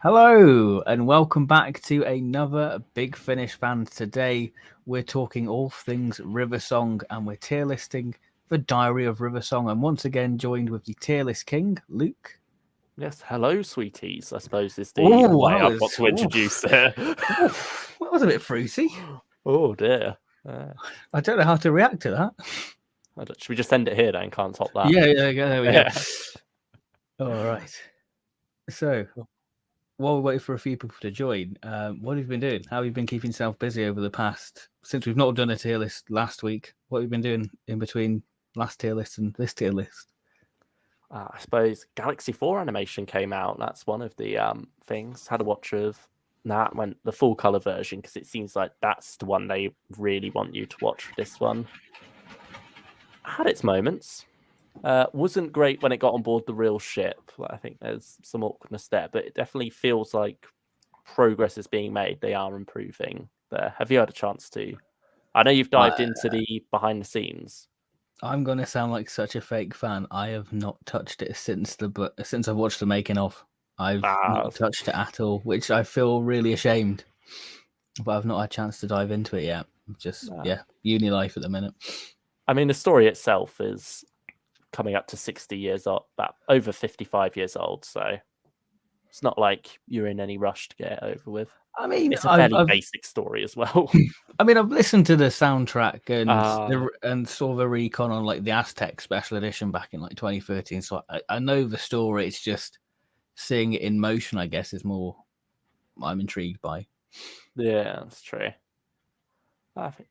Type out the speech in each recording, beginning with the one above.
Hello and welcome back to another Big Finish fan. Today we're talking all things River Song and we're tier listing the Diary of River Song. I'm once again joined with the tier list king, Luke. Yes, hello, sweeties. I suppose is the Oh, way that I've was got to introduce it. that was a bit fruity. Oh dear. I don't know how to react to that. Should we just end it here then? Can't top that. Yeah, there we go. All right. So, while we wait for a few people to join, what have you been doing? How have you been keeping yourself busy over the past, since we've not done a tier list last week? What have you been doing in between last tier list and this tier list? I suppose Galaxy 4 animation came out. That's one of the things. Had a watch of that, went the full color version because it seems like that's the one they really want you to watch for this one. Had its moments. Wasn't great when it got on board the real ship. I think there's some awkwardness there, but it definitely feels like progress is being made. They are improving there. Have you had a chance to? I know you've dived into the behind the scenes. I'm gonna sound like such a fake fan. I have not touched it since I've watched the making of. I've not touched it at all, which I feel really ashamed. But I've not had a chance to dive into it yet. Just uni life at the minute. I mean, the story itself is coming up to 60 years old, about over 55 years old. So it's not like you're in any rush to get it over with. I mean, it's a fairly basic story as well. I mean, I've listened to the soundtrack and saw the recon on like the Aztec special edition back in like 2013. So I know the story. It's just seeing it in motion, I guess, is more I'm intrigued by. Yeah, that's true. I think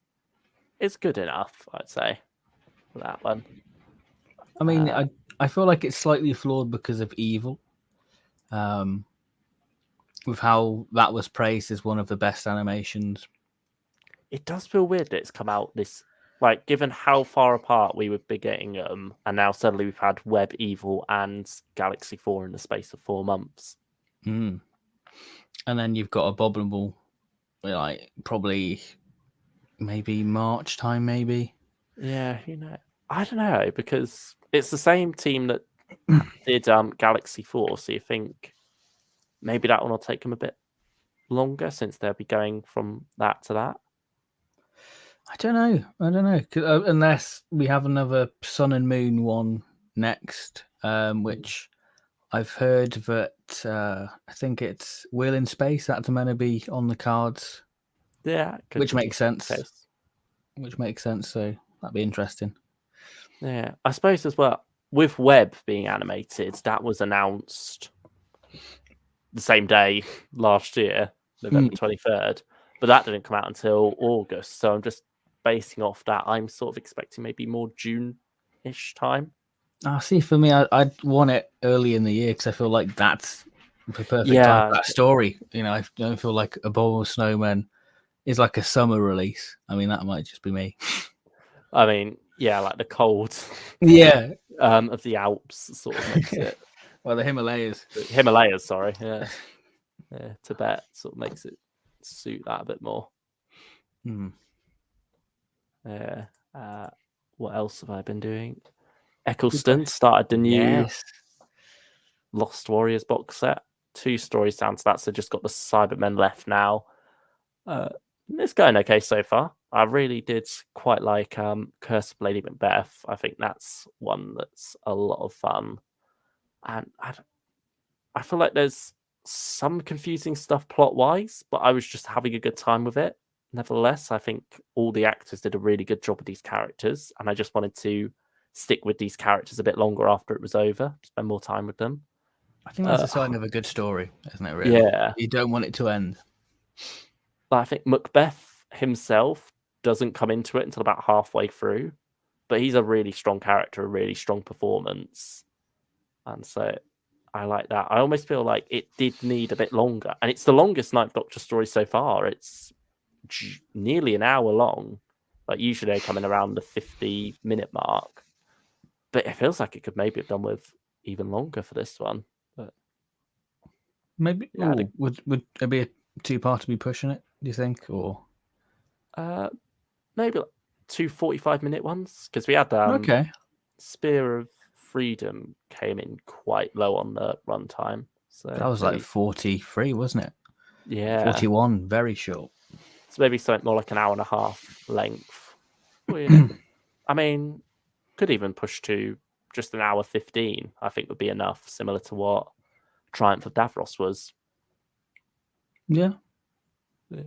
it's good enough, I'd say, for that one. I mean, I feel like it's slightly flawed because of Evil. With how that was praised as one of the best animations. It does feel weird that it's come out this, like, given how far apart we would be getting them, and now suddenly we've had Web, Evil, and Galaxy 4 in the space of 4 months. And then you've got Abominable, like, probably maybe March time, maybe. Yeah, I don't know, because it's the same team that did Galaxy 4, so you think maybe that one will take them a bit longer since they'll be going from that to that. I don't know. Unless we have another Sun and Moon one next, which I've heard that I think it's Wheel in Space that's meant to be on the cards. Yeah, which makes sense. Which makes sense. So that'd be interesting. Yeah, I suppose as well with Web being animated, that was announced the same day last year, November 23rd, but that didn't come out until August. So I'm just basing off that. I'm sort of expecting maybe more June-ish time. See, for me, I'd want it early in the year because I feel like that's the perfect time for that story. I don't feel like Abominable Snowman is like a summer release. I mean, that might just be me. I mean, yeah, like the cold, of the Alps sort of makes it. Well, the Himalayas, sorry, yeah, Tibet sort of makes it suit that a bit more. What else have I been doing? Eccleston started the new Lost Warriors box set. 2 stories down to that, so just got the Cybermen left now. It's going okay so far. I really did quite like Curse of Lady Macbeth. I think that's one that's a lot of fun. And I feel like there's some confusing stuff plot-wise, but I was just having a good time with it. Nevertheless, I think all the actors did a really good job with these characters, and I just wanted to stick with these characters a bit longer after it was over, spend more time with them. I think that's a sign of a good story, isn't it, really? Yeah. You don't want it to end. I think Macbeth himself doesn't come into it until about halfway through, but he's a really strong character, a really strong performance. And so I like that. I almost feel like it did need a bit longer. And it's the longest Ninth Doctor story so far. It's nearly an hour long. Like usually they come in around the 50-minute mark. But it feels like it could maybe have done with even longer for this one. But maybe would it be a 2-part to be pushing it, do you think? Or maybe like 2 45-minute ones? Because we had Spear of Freedom came in quite low on the runtime. So that was maybe, like 43, wasn't it? yeah, 41, very short. so maybe something more like an hour and a half length. Well, I mean, could even push to just an hour 15. I think would be enough, similar to what Triumph of Davros was. Yeah. Be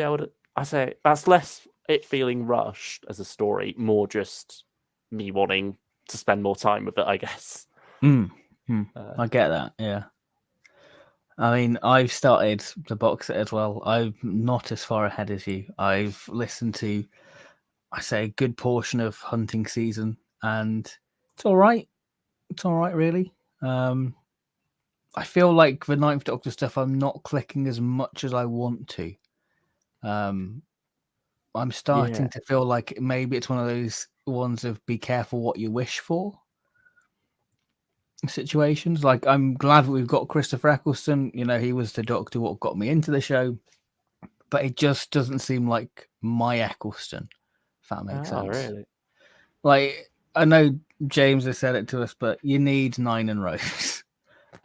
able to, I say that's less it feeling rushed as a story, more just me wanting to spend more time with it, I guess. I get that. Yeah. I mean, I've started the box set as well. I'm not as far ahead as you. I've listened to, I say, a good portion of hunting season, and it's all right. It's all right, really. I feel like the Ninth Doctor stuff, I'm not clicking as much as I want to. I'm starting to feel like maybe it's one of those ones of be careful what you wish for situations. Like, I'm glad that we've got Christopher Eccleston. You know, he was the Doctor what got me into the show, but it just doesn't seem like my Eccleston, if that makes sense. Really? Like, I know James has said it to us, but you need Nine and Rose.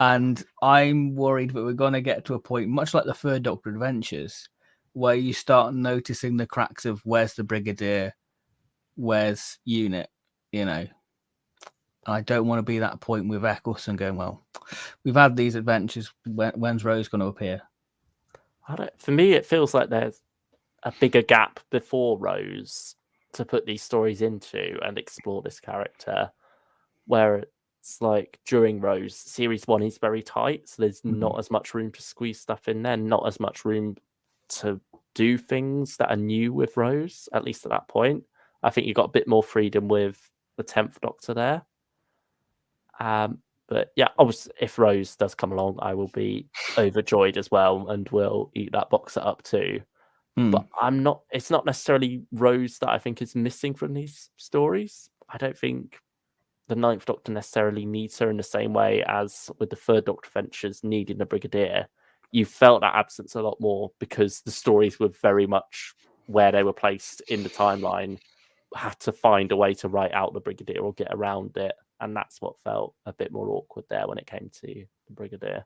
And I'm worried that we're going to get to a point, much like the Third Doctor Adventures, where you start noticing the cracks of where's the Brigadier, where's Unit, you know. I don't want to be that point with Eccleston going, well, we've had these adventures. When's Rose going to appear? For me, it feels like there's a bigger gap before Rose to put these stories into and explore this character, where it's like during Rose, series 1 is very tight, so there's not as much room to squeeze stuff in there, not as much room to do things that are new with Rose, at least at that point. I think you got a bit more freedom with the 10th Doctor there. But yeah, obviously, if Rose does come along, I will be overjoyed as well, and will eat that box set up too. But I'm not. It's not necessarily Rose that I think is missing from these stories. I don't think the Ninth Doctor necessarily needs her in the same way as with the Third Doctor Adventures needing the Brigadier. You felt that absence a lot more because the stories were very much where they were placed in the timeline. Had to find a way to write out the Brigadier or get around it. And that's what felt a bit more awkward there when it came to the Brigadier.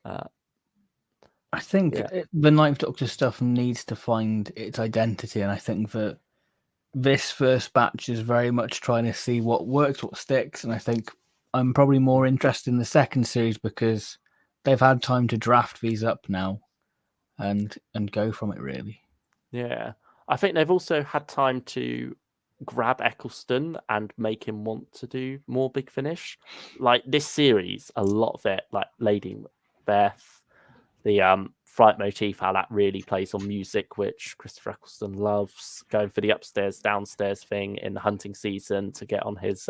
I think the Ninth Doctor stuff needs to find its identity, and I think that this first batch is very much trying to see what works, what sticks, and I think I'm probably more interested in the second series because they've had time to draft these up now and go from it, really. Yeah. I think they've also had time to grab Eccleston and make him want to do more Big Finish. Like this series, a lot of it, like Lady Macbeth, the Fright motif, how that really plays on music, which Christopher Eccleston loves, going for the upstairs, downstairs thing in the hunting season to get on his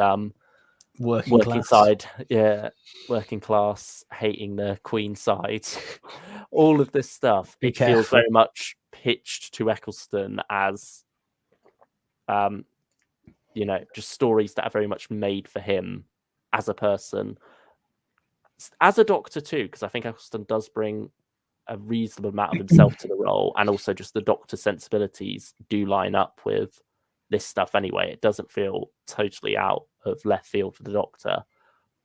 working class side. Yeah, working class, hating the Queen side. All of this stuff, it feels very much pitched to Eccleston as just stories that are very much made for him as a person, as a Doctor too, because I think Eccleston does bring a reasonable amount of himself to the role, and also just the Doctor sensibilities do line up with this stuff anyway. It doesn't feel totally out of left field for the Doctor,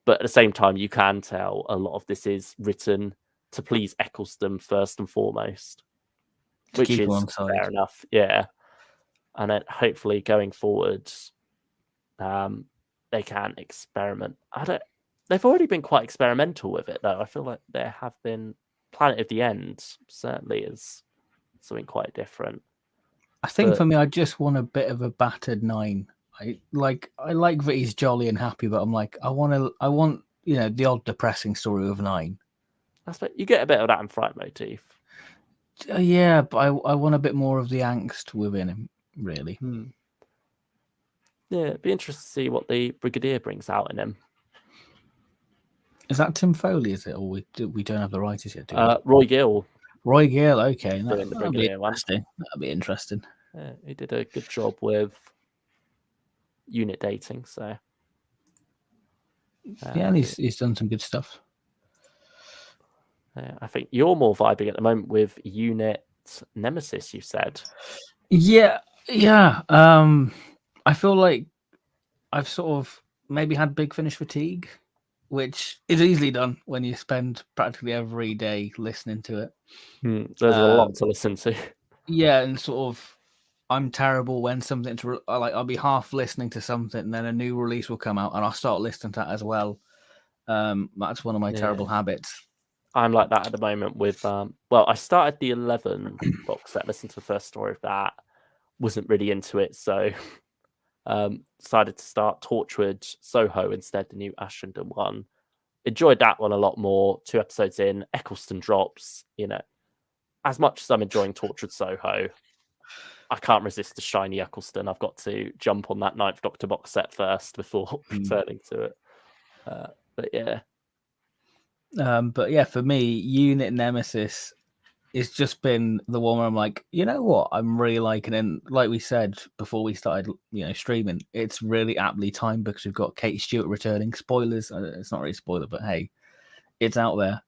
but at the same time you can tell a lot of this is written to please Eccleston first and foremost, which is fair enough. Yeah. And then hopefully going forward, they can experiment. They've already been quite experimental with it, though. I feel like there have been Planet of the End certainly is something quite different. I think for me, I just want a bit of a battered Nine. I like that he's jolly and happy, but I'm like, I want the odd depressing story of Nine. You get a bit of that in Fright motif. Yeah, but I want a bit more of the angst within him, really. Yeah, it'd be interesting to see what the Brigadier brings out in him. Is that Tim Foley, is it? Or we don't have the writers yet, do we? Roy Gill. Roy Gill, okay. That'll be interesting. That'll be interesting. Yeah, he did a good job with unit dating, so... yeah, and he's done some good stuff. I think you're more vibing at the moment with Unit Nemesis, you said. Yeah. I feel like I've sort of maybe had Big Finish fatigue. which is easily done when you spend practically every day listening to it. There's a lot to listen to. Yeah, and sort of, I'm terrible when something I'll be half listening to something, and then a new release will come out, and I'll start listening to that as well. That's one of my terrible habits. I'm like that at the moment with I started the 11 box set, listened to the first story of that, wasn't really into it, so decided to start Torchwood Soho instead, the new Ashenden one. Enjoyed that one a lot more. 2 episodes in, Eccleston drops. As much as I'm enjoying Torchwood Soho, I can't resist the shiny Eccleston. I've got to jump on that 9th Doctor box set first before returning to it. But yeah. But yeah, for me, Unit Nemesis, it's just been the one where I'm like, you know what, I'm really liking. And like we said before we started, streaming, it's really aptly timed because we've got Kate Stewart returning. Spoilers, it's not really a spoiler, but hey, it's out there.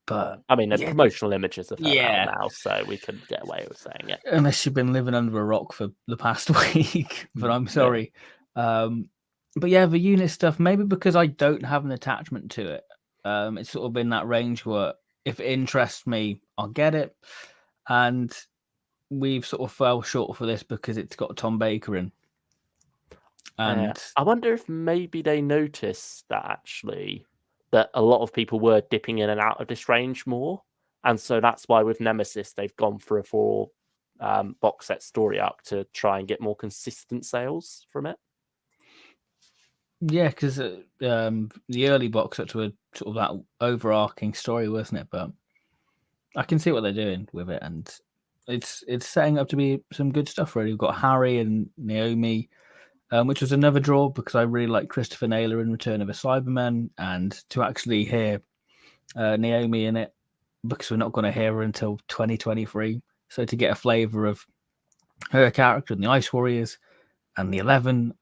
But I mean, there's promotional images of her out now, so we could get away with saying it. Unless you've been living under a rock for the past week, but I'm sorry. But yeah, the unit stuff, maybe because I don't have an attachment to it. It's sort of been that range where if it interests me, I'll get it. And we've sort of fell short for this because it's got Tom Baker in. And I wonder if maybe they noticed that actually that a lot of people were dipping in and out of this range more. And so that's why with Nemesis, they've gone for a 4 box set story arc to try and get more consistent sales from it. Yeah, because the early box sets were sort of that overarching story, wasn't it? But I can see what they're doing with it, and it's setting up to be some good stuff. Really, we've got Harry and Naomi, which was another draw because I really like Christopher Naylor in Return of a Cyberman, and to actually hear Naomi in it because we're not going to hear her until 2023. So to get a flavour of her character in the Ice Warriors and the 11,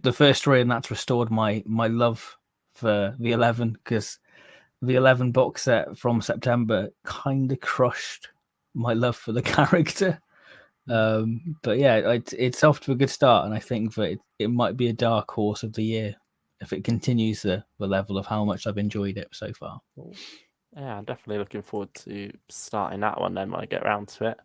the first story, and that's restored my love for the 11 because the 11 box set from September kind of crushed my love for the character. But yeah, it's off to a good start, and I think that it might be a dark horse of the year if it continues the level of how much I've enjoyed it so far. Yeah, I'm definitely looking forward to starting that one then when I get around to it.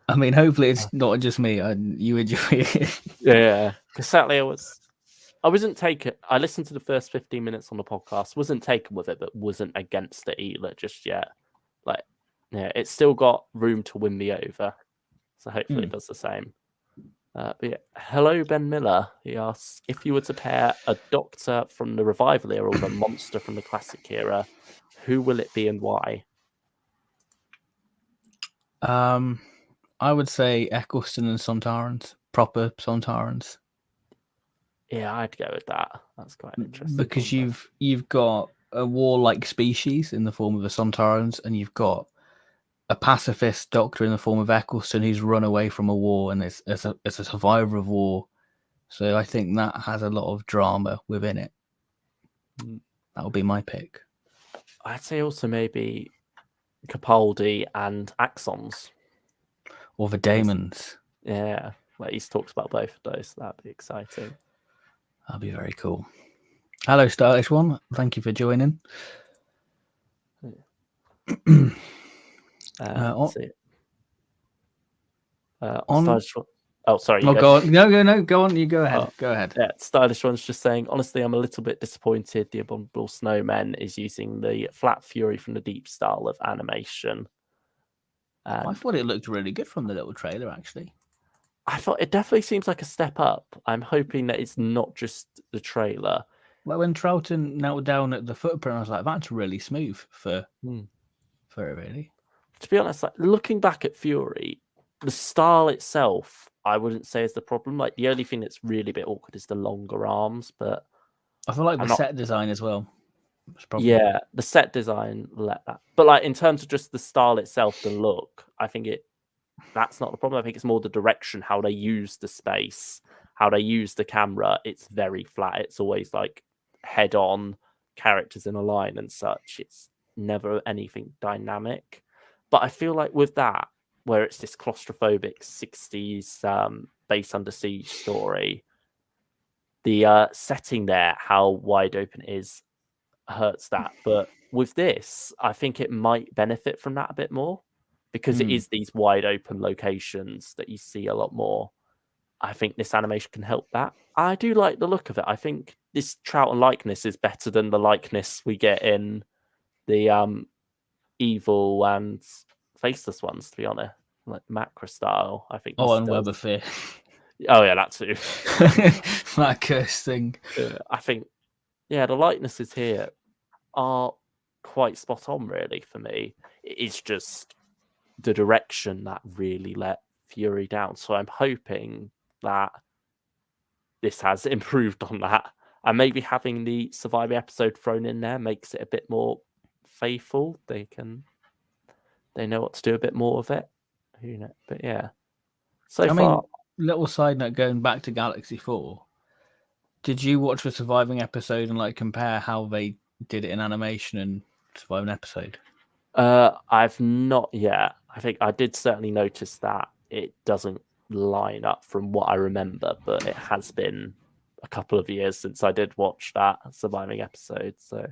I mean, hopefully it's not just me and you enjoy it. Yeah, because sadly I wasn't taken. I listened to the first 15 minutes on the podcast, wasn't taken with it, but wasn't against it either just yet. It's still got room to win me over. So hopefully it does the same. But yeah. Hello, Ben Miller. He asks, if you were to pair a doctor from the revival era with a monster from the classic era, who will it be and why? I would say Eccleston and Sontarans, proper Sontarans. Yeah, I'd go with that. That's quite interesting. Because you've got a warlike species in the form of the Sontarans, and you've got a pacifist doctor in the form of Eccleston who's run away from a war and is a survivor of war. So I think that has a lot of drama within it. That would be my pick. I'd say also maybe Capaldi and Axons. Or the Daemons. Yeah, he's talked about both of those. That'd be exciting. That'd be very cool. Hello, Stylish One. Thank you for joining. Let's see. Stylish One. Oh, sorry. Go on. No. Go on. You go ahead. Go ahead. Yeah, Stylish One's just saying, honestly, I'm a little bit disappointed the Abominable Snowmen is using the Flat Fury from the Deep style of animation. I thought it looked really good from the little trailer, actually. I thought it definitely seems like a step up. I'm hoping that it's not just the trailer. Like when Troughton knelt down at the footprint, I was like, that's really smooth for it, really. To be honest, looking back at Fury, the style itself, I wouldn't say is the problem. The only thing that's really a bit awkward is the longer arms, but I feel like the set design as well. Yeah, the set design let that. But in terms of just the style itself, the look, I think that's not the problem. I think it's more the direction, how they use the space, how they use the camera. It's very flat. It's always head on, characters in a line and such. It's never anything dynamic. But I feel like with that, where it's this claustrophobic 60s base under siege story, the setting there, how wide open it is, hurts that. But with this, I think it might benefit from that a bit more because it is these wide open locations that you see a lot more. I think this animation can help that. I do like the look of it. I think this Troughton likeness is better than the likeness we get in the evil and faceless ones, to be honest. Like macro style, I think. Oh, and Web of Fear. Oh yeah, that too. That curse thing. I think, yeah, the likenesses here are quite spot on, really, for me. It's just the direction that really let Fury down. So I'm hoping that this has improved on that. And maybe having the surviving episode thrown in there makes it a bit more faithful. They know what to do a bit more of it. Who knows? But yeah. So far. Little side note, going back to Galaxy 4, did you watch the surviving episode and like compare how they did it in animation and surviving episode? I've not yet. I think I did certainly notice that it doesn't line up from what I remember, but it has been a couple of years since I did watch that surviving episode. So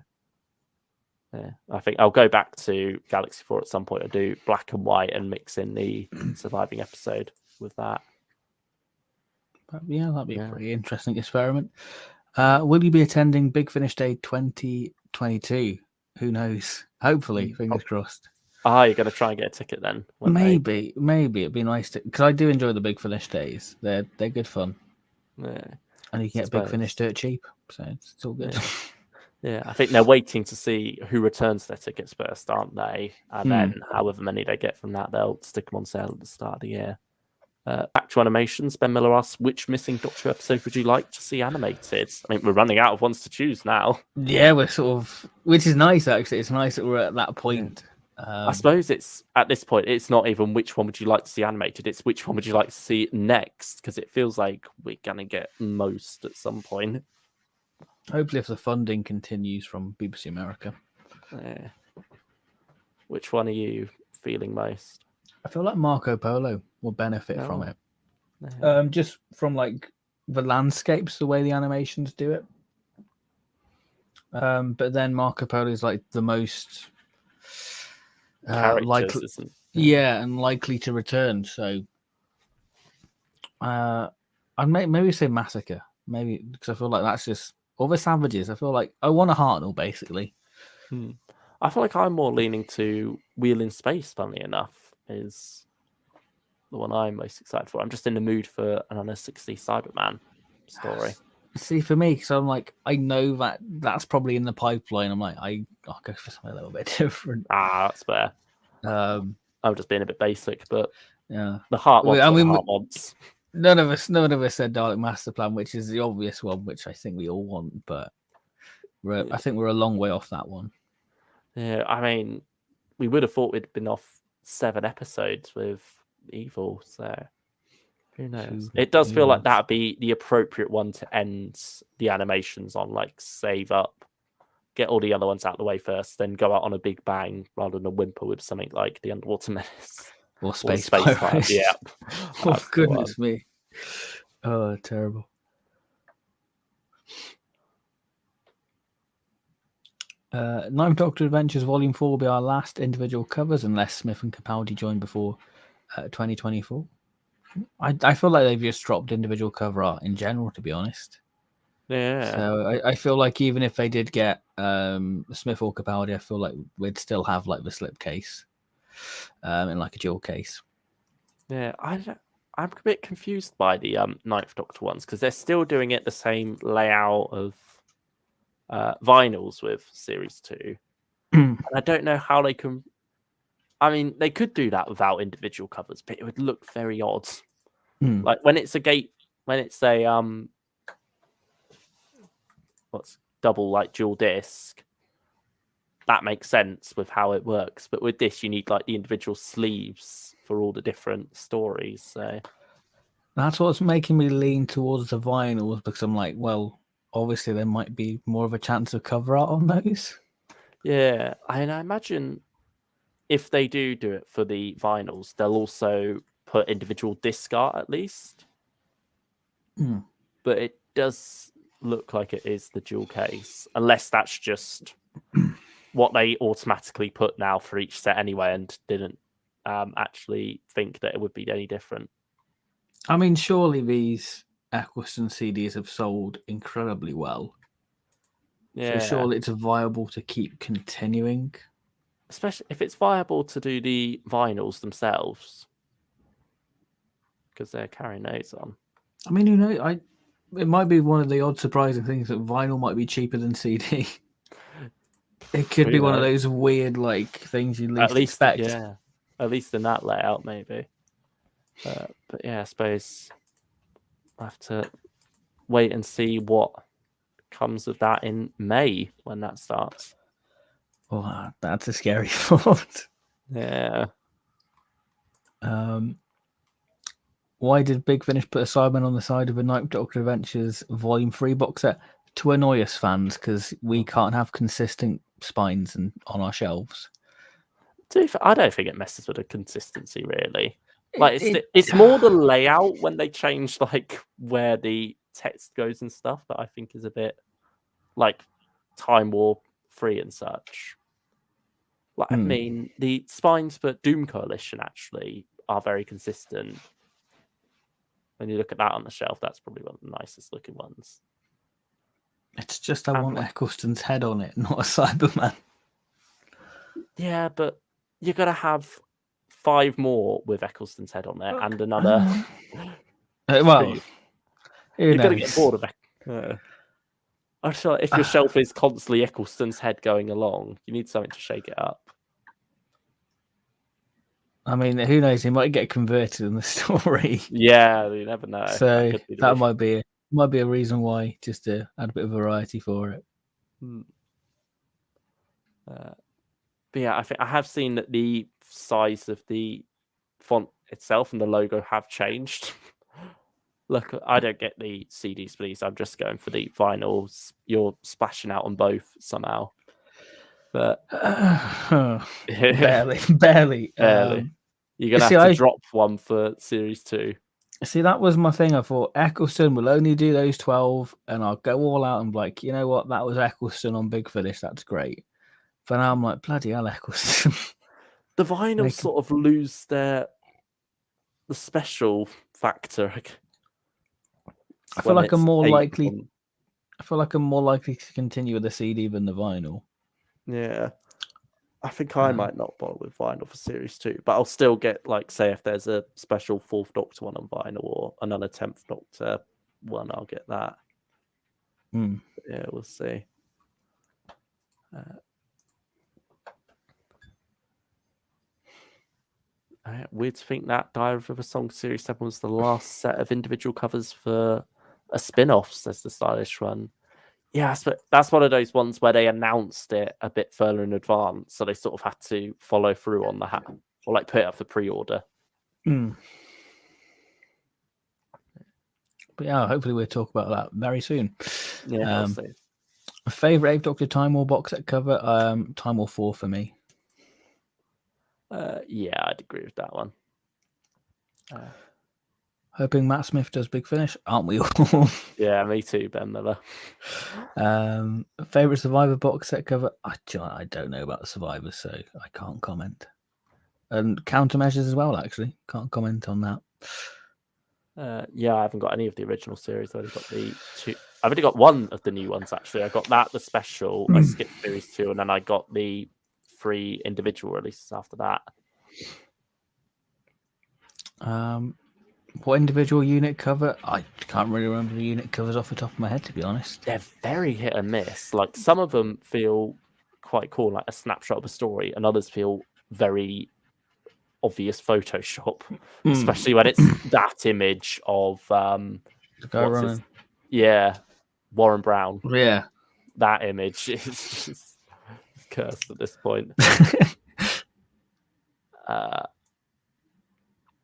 yeah, I think I'll go back to Galaxy 4 at some point. I'll do black and white and mix in the surviving episode with that. But yeah, that'd be a pretty interesting experiment. Will you be attending Big Finish Day 2022? Who knows? Hopefully, fingers crossed. You're going to try and get a ticket then? Maybe it'd be nice to, because I do enjoy the Big Finish days. They're good fun. Yeah, and you can get Big Finish dirt cheap, so it's all good. Yeah, I think they're waiting to see who returns their tickets first, aren't they? And then however many they get from that, they'll stick them on sale at the start of the year. Back to animations, Ben Miller asks, which missing Doctor episode would you like to see animated? I mean, we're running out of ones to choose now. Yeah, we're sort of, which is nice, actually. It's nice that we're at that point. I suppose it's, at this point, it's not even which one would you like to see animated, it's which one would you like to see next, because it feels like we're going to get most at some point. Hopefully, if the funding continues from BBC America. Yeah. Which one are you feeling most? I feel like Marco Polo will benefit from it. Just from like the landscapes, the way the animations do it. But then Marco Polo is like the most likely, and likely to return. So I'd maybe say Massacre, maybe because I feel like that's just all the savages. I feel like I want a Hartnell, basically. I feel like I'm more leaning to Wheel in Space, funnily enough, is the one I'm most excited for. I'm just in the mood for another 60 Cyberman story. See, for me, because I'm like, I know that that's probably in the pipeline. I'm like, I'll go for something a little bit different. That's fair. I'm just being a bit basic, but yeah, the heart wants what the heart wants. None of us said Dalek Master Plan, which is the obvious one, which I think we all want, but I think we're a long way off that one. Yeah, I mean, we would have thought we'd been off 7 episodes with Evil, so who knows? It does feel like that'd be the appropriate one to end the animations on, like save up, get all the other ones out of the way first, then go out on a big bang rather than a whimper with something like the Underwater Menace or Space Pirates. Yeah. Oh goodness me! Oh, terrible. Ninth Doctor Adventures Volume 4 will be our last individual covers unless Smith and Capaldi join before 2024. I feel like they've just dropped individual cover art in general, to be honest. Yeah. So I feel like even if they did get Smith or Capaldi, I feel like we'd still have like the slipcase in like a dual case. Yeah, I'm a bit confused by the Ninth Doctor ones because they're still doing it the same layout of vinyls with Series 2. And I don't know how they can. I mean, they could do that without individual covers, but it would look very odd. Like when it's a double like dual disc, that makes sense with how it works. But with this, you need like the individual sleeves for all the different stories. So that's what's making me lean towards the vinyls, because I'm like, well, obviously there might be more of a chance of cover art on those. Yeah, and I imagine if they do it for the vinyls, they'll also put individual disc art at least. But it does look like it is the dual case, unless that's just what they automatically put now for each set anyway, and didn't actually think that it would be any different. I mean, surely these Eccleston CDs have sold incredibly well. Yeah. So surely it's viable to keep continuing. Especially if it's viable to do the vinyls themselves, because they're carrying those on. I mean, who knows? It might be one of the odd surprising things that vinyl might be cheaper than CD. It could be one of those weird things you least expect. Yeah, at least in that layout, maybe. But yeah, I suppose I have to wait and see what comes of that in May when that starts. Oh, that's a scary thought. Yeah. Why did Big Finish put a Cyberman on the side of a Ninth Doctor Adventures Volume 3 box set? To annoy us fans, because we can't have consistent spines on our shelves. I don't think it messes with the consistency, really. It's more the layout when they change where the text goes and stuff that I think is a bit Time Warp free and such. I mean, the spines for Doom Coalition actually are very consistent. When you look at that on the shelf, that's probably one of the nicest looking ones. It's just I want Eccleston's head on it, not a Cyberman. Yeah, but you're going to have 5 more with Eccleston's head on there and another. Well, you're going to get bored of it. I'm sure if your shelf is constantly Eccleston's head going along, you need something to shake it up. I mean, who knows? He might get converted in the story. Yeah, you never know. So that might be a reason why, just to add a bit of variety for it. But yeah, I have seen that the size of the font itself and the logo have changed. Look, I don't get the CDs, please. I'm just going for the vinyls. You're splashing out on both somehow. But barely. You're going to have to drop one for Series 2. See, that was my thing. I thought Eccleston will only do those 12, and I'll go all out and be like, you know what? That was Eccleston on Big Finish. That's great. But now I'm like, bloody hell, Eccleston. The vinyls sort of lose the special factor. I feel like I'm more likely to continue with the CD than the vinyl. Yeah. I think I might not bother with vinyl for Series 2, but I'll still get, say, if there's a special 4th Doctor one on vinyl or another 10th Doctor one, I'll get that. Yeah, we'll see. Weird to think that Diary of a Song Series 7 was the last set of individual covers for a spin-off, says the stylish one. Yeah, that's one of those ones where they announced it a bit further in advance, so they sort of had to follow through on the or put it up for pre-order. But yeah, hopefully we'll talk about that very soon. Yeah, I'll see. Favorite 8th Doctor Time War box set cover? Time War 4 for me. Yeah, I'd agree with that one. Hoping Matt Smith does Big Finish, aren't we all? Yeah, me too, Ben Miller. Favorite Survivor box set cover? I don't know about the Survivors, so I can't comment. And countermeasures as well, actually. Can't comment on that. Yeah, I haven't got any of the original series. I've only got one of the new ones, actually. I got the special. I skipped Series 2, and then I got the 3 individual releases after that. What individual unit cover? I can't really remember the unit covers off the top of my head, to be honest. They're very hit and miss. Some of them feel quite cool, like a snapshot of a story, and others feel very obvious Photoshop, especially when it's that image of Warren Brown. Yeah, that image is just cursed at this point.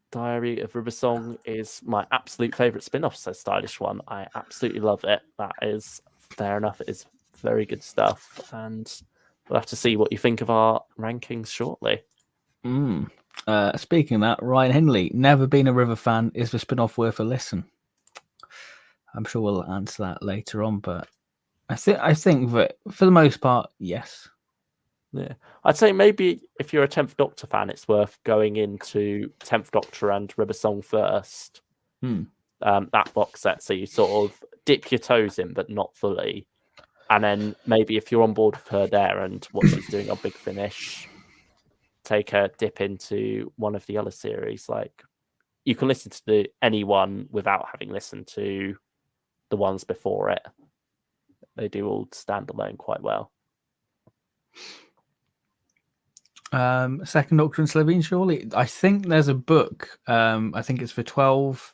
Diary of River Song is my absolute favourite spin-off, says Stylish One. I absolutely love it. That is fair enough. It is very good stuff. And we'll have to see what you think of our rankings shortly. Speaking of that, Ryan Hindley, never been a River fan. Is the spin-off worth a listen? I'm sure we'll answer that later on, but I think that for the most part, yes. Yeah, I'd say maybe if you're a 10th Doctor fan, it's worth going into 10th Doctor and River Song first. That box set, so you sort of dip your toes in, but not fully. And then maybe if you're on board with her there and what she's doing on Big Finish, take a dip into one of the other series. Like you can listen to any one without having listened to the ones before it. They do all stand alone quite well. Second Doctor and Slitheen, surely. I think there's a book. I think it's for 12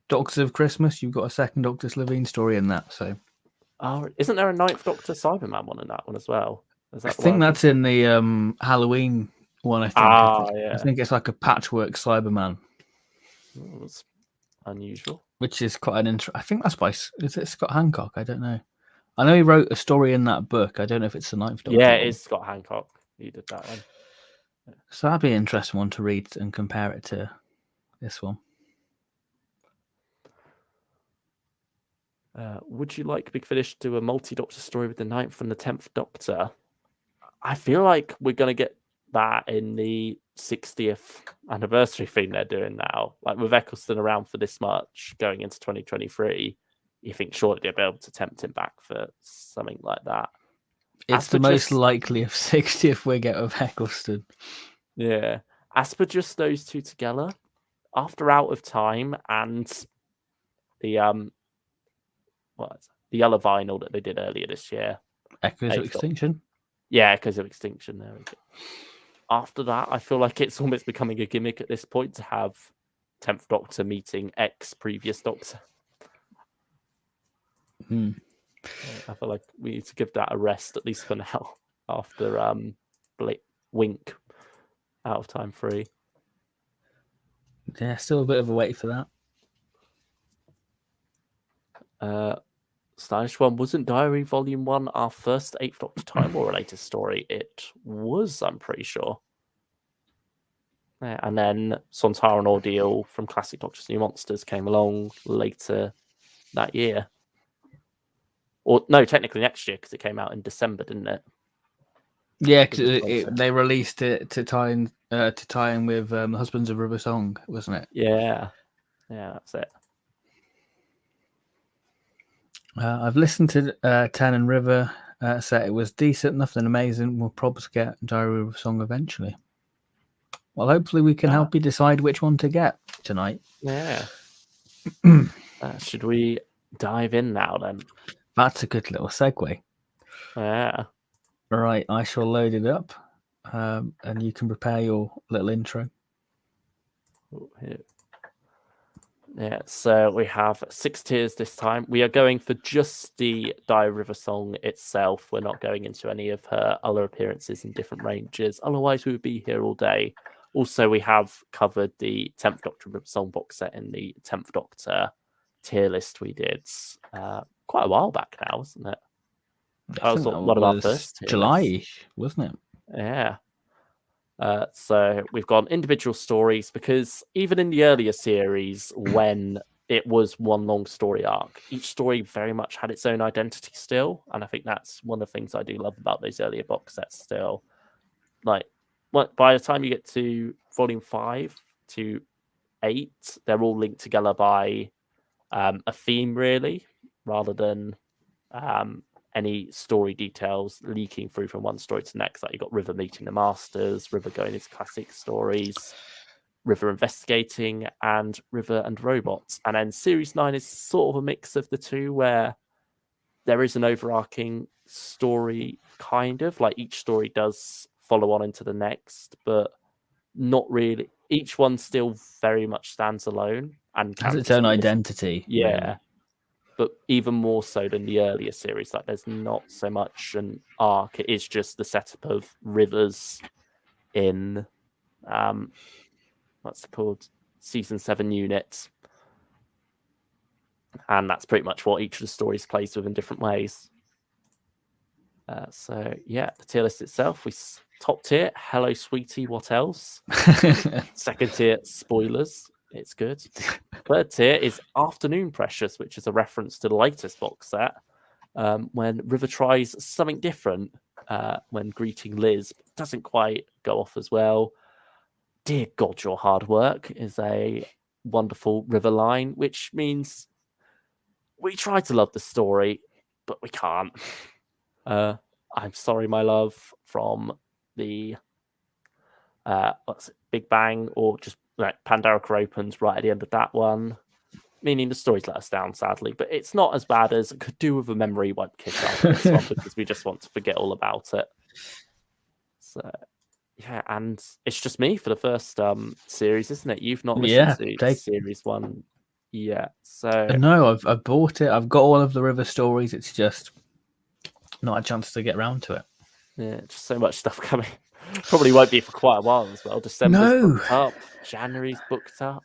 Doctors of Christmas. You've got a Second Doctor Slitheen story in that. So, isn't there a 9th Doctor Cyberman one in that one as well? I think that's in the Halloween one. I think. Yeah. I think it's like a patchwork Cyberman. Oh, that's unusual. Which is quite an I think that's by. Is it Scott Hancock? I don't know. I know he wrote a story in that book. I don't know if it's the 9th Doctor. Yeah, it is Scott Hancock. He did that one. So that'd be an interesting one to read and compare it to this one. Would you like Big Finish to do a multi-Doctor story with the 9th and the 10th Doctor? I feel like we're going to get that in the 60th anniversary thing they're doing now. Like with Eccleston around for this much going into 2023, you think surely they'll be able to tempt him back for something like that. It's the most likely of 60th we get of Eccleston. Yeah. As for just those two together, after Out of Time and the yellow vinyl that they did earlier this year. Echoes of Extinction? Yeah, Echoes of Extinction. There we go. After that, I feel like it's almost becoming a gimmick at this point to have 10th Doctor meeting ex-previous Doctor. I feel like we need to give that a rest, at least for now, after Wink Out of Time 3. Yeah, still a bit of a wait for that. Stylish one, wasn't Diary Volume 1 our first 8th Doctor Time War related story? It was, I'm pretty sure. Yeah, and then Sontaran Ordeal from Classic Doctor's New Monsters came along later that year. Or no, technically next year, because it came out in December, didn't it? Yeah, because they released it to tie in with Husbands of River Song, wasn't it? Yeah, that's it. I've listened to Ten and River. Said it was decent, nothing amazing. We'll probably get Diary of a Song eventually. Well, hopefully we can help you decide which one to get tonight. Yeah. Should we dive in now then? That's a good little segue. Yeah. All right, I shall load it up, and you can prepare your little intro. Yeah, so we have 6 tiers this time. We are going for just the Diary River Song itself. We're not going into any of her other appearances in different ranges. Otherwise, we would be here all day. Also, we have covered the 10th Doctor River Song box set in the 10th Doctor tier list we did quite a while back now, wasn't it? That was one of our first July-ish, wasn't it? Yeah. So we've got individual stories, because even in the earlier series, when it was one long story arc, each story very much had its own identity still. And I think that's one of the things I do love about those earlier box sets still. Like, by the time you get to volume 5 to 8, they're all linked together by a theme, really, rather than any story details leaking through from one story to the next. Like, you got River meeting the Masters, River going into classic stories, River investigating, and River and robots. And then Series 9 is sort of a mix of the two, where there is an overarching story, kind of. Like, each story does follow on into the next, but not really. Each one still very much stands alone and has its own identity. Yeah. Really. But even more so than the earlier series. Like, there's not so much an arc. It is just the setup of rivers in what's it called? Season 7 units. And that's pretty much what each of the stories plays with in different ways. So yeah, the tier list itself, top tier, Hello Sweetie, what else? Second tier, spoilers. It's good. Third tier is Afternoon Precious, which is a reference to the latest box set, when River tries something different when greeting Liz, but doesn't quite go off as well. Dear God, Your Hard Work is a wonderful River line, which means we try to love the story, but we can't. I'm Sorry, My Love from the Big Bang, or just like Pandorica opens right at the end of that one, meaning the story's let us down, sadly, but it's not as bad as Could Do With a Memory Wipe Kiss after this one, because we just want to forget all about it. So yeah, and it's just me for the first series, isn't it? You've not listened to series 1 yet, so no, I've bought it. I've got all of the River stories. It's just not a chance to get around to it. Yeah, just so much stuff coming. Probably won't be for quite a while as well. December's booked up, January's booked up.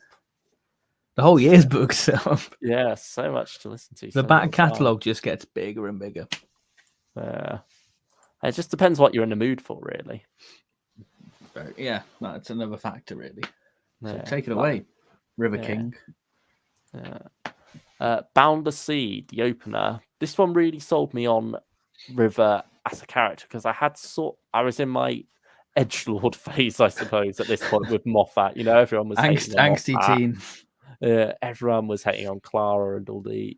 The whole year's booked up. Yeah, so much to listen to. The back catalogue just gets bigger and bigger. It just depends what you're in the mood for, really. Yeah, that's another factor, really. So take it away, River King. Boundless Sea, the opener. This one really sold me on River as a character, because I was in my edgelord phase, I suppose, at this point with Moffat. You know, everyone was hating on angsty Moffat. teen. Everyone was hating on Clara, and all the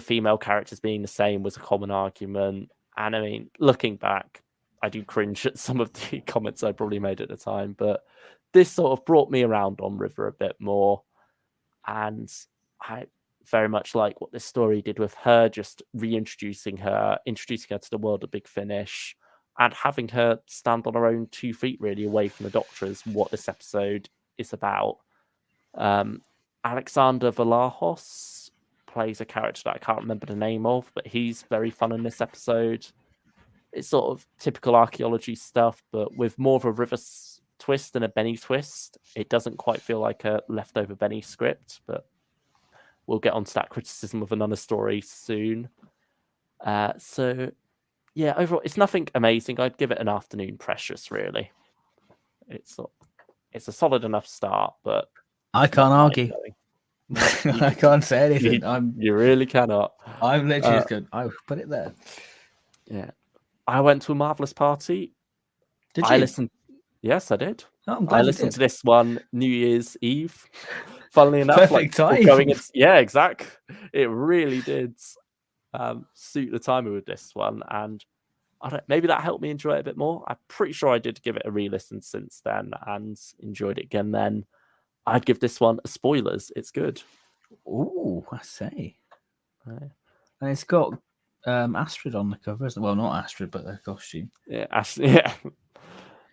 female characters being the same was a common argument. And I mean, looking back, I do cringe at some of the comments I probably made at the time, but this sort of brought me around on River a bit more. And I very much like what this story did with her, just introducing her to the world of Big Finish, and having her stand on her own 2 feet, really, away from the Doctor, is what this episode is about. Alexander Valahos plays a character that I can't remember the name of, but he's very fun in this episode. It's sort of typical archaeology stuff, but with more of a River twist than a Benny twist. It doesn't quite feel like a leftover Benny script, but we'll get onto that criticism of another story soon. So yeah, overall, it's nothing amazing. I'd give it an Afternoon Precious, really. It's a solid enough start, but I can't argue. I can't say anything. You really cannot. I'm literally just good. I put it there. Yeah, I went to a Marvelous Party. Did you? Listened. Yes, I did. Oh, I'm glad I listened to this one New Year's Eve. Funnily enough, perfect time. Yeah, exactly. It really did suit the timing with this one, and maybe that helped me enjoy it a bit more. I'm pretty sure I did give it a re-listen since then and enjoyed it again then. I'd give this one a spoilers. It's good. Ooh, I say. And it's got Astrid on the cover, isn't it? Well, not Astrid, but her costume. Yeah, yeah.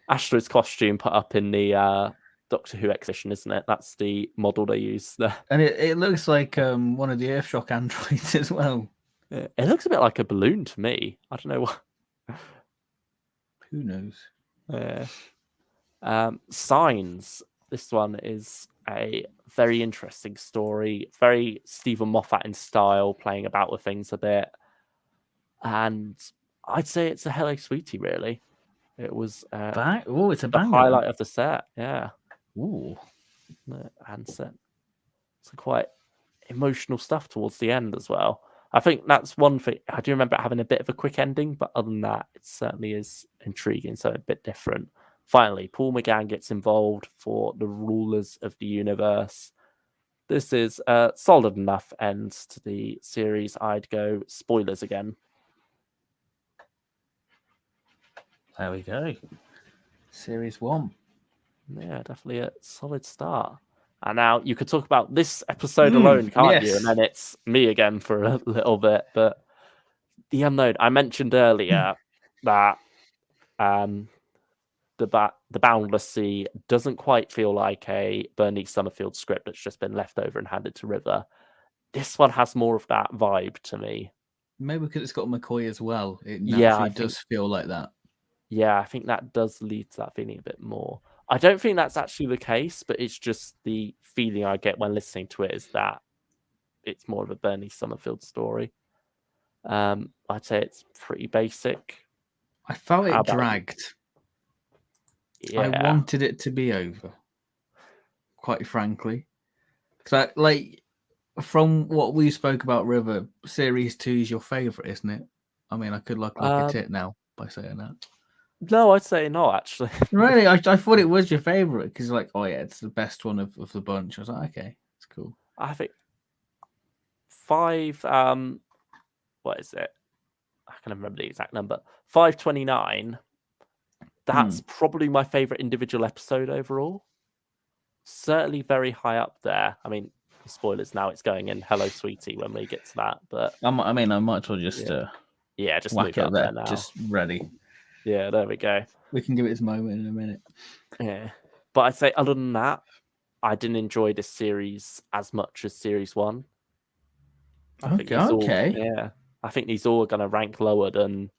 Astrid's costume put up in the Doctor Who exhibition, isn't it? That's the model they use there. And it looks like one of the Earthshock androids as well. Yeah, it looks a bit like a balloon to me. I don't know what. Who knows? Signs. This one is a very interesting story, very Stephen Moffat in style, playing about with things a bit. And I'd say it's a Hello Sweetie, really. It was it's a the highlight of the set, yeah. Ooh. And some quite emotional stuff towards the end as well. I think that's one thing. I do remember it having a bit of a quick ending, but other than that, it certainly is intriguing, so a bit different. Finally, Paul McGann gets involved for the Rulers of the Universe. This is a solid enough end to the series. I'd go spoilers again. There we go. Series 1. Yeah, definitely a solid start. And now you could talk about this episode alone, can't you? And then it's me again for a little bit. But The Unknown, I mentioned earlier that the Boundless Sea doesn't quite feel like a Bernie Summerfield script that's just been left over and handed to River. This one has more of that vibe to me. Maybe because it's got McCoy as well. It naturally does feel like that. Yeah, I think that does lead to that feeling a bit more. I don't think that's actually the case, but it's just the feeling I get when listening to it is that it's more of a Bernie Summerfield story. I'd say it's pretty basic. I felt it dragged. Yeah. I wanted it to be over. quite frankly. Because from what we spoke about River, Series 2 is your favourite, isn't it? I mean, I could look like a tit now by saying that. No, I'd say not, actually. Really? I thought it was your favourite because, like, oh yeah, it's the best one of the bunch. I was like, okay, it's cool. I think 5, what is it? I can't remember the exact number. 529. That's probably my favourite individual episode overall. Certainly very high up there. I mean, spoilers now, it's going in Hello Sweetie when we get to that. But I might as well just just whack move it up there there now. Just ready. Yeah, there we go. We can give it its moment in a minute. Yeah, but I'd say other than that, I didn't enjoy this series as much as Series 1. I think these all are going to rank lower than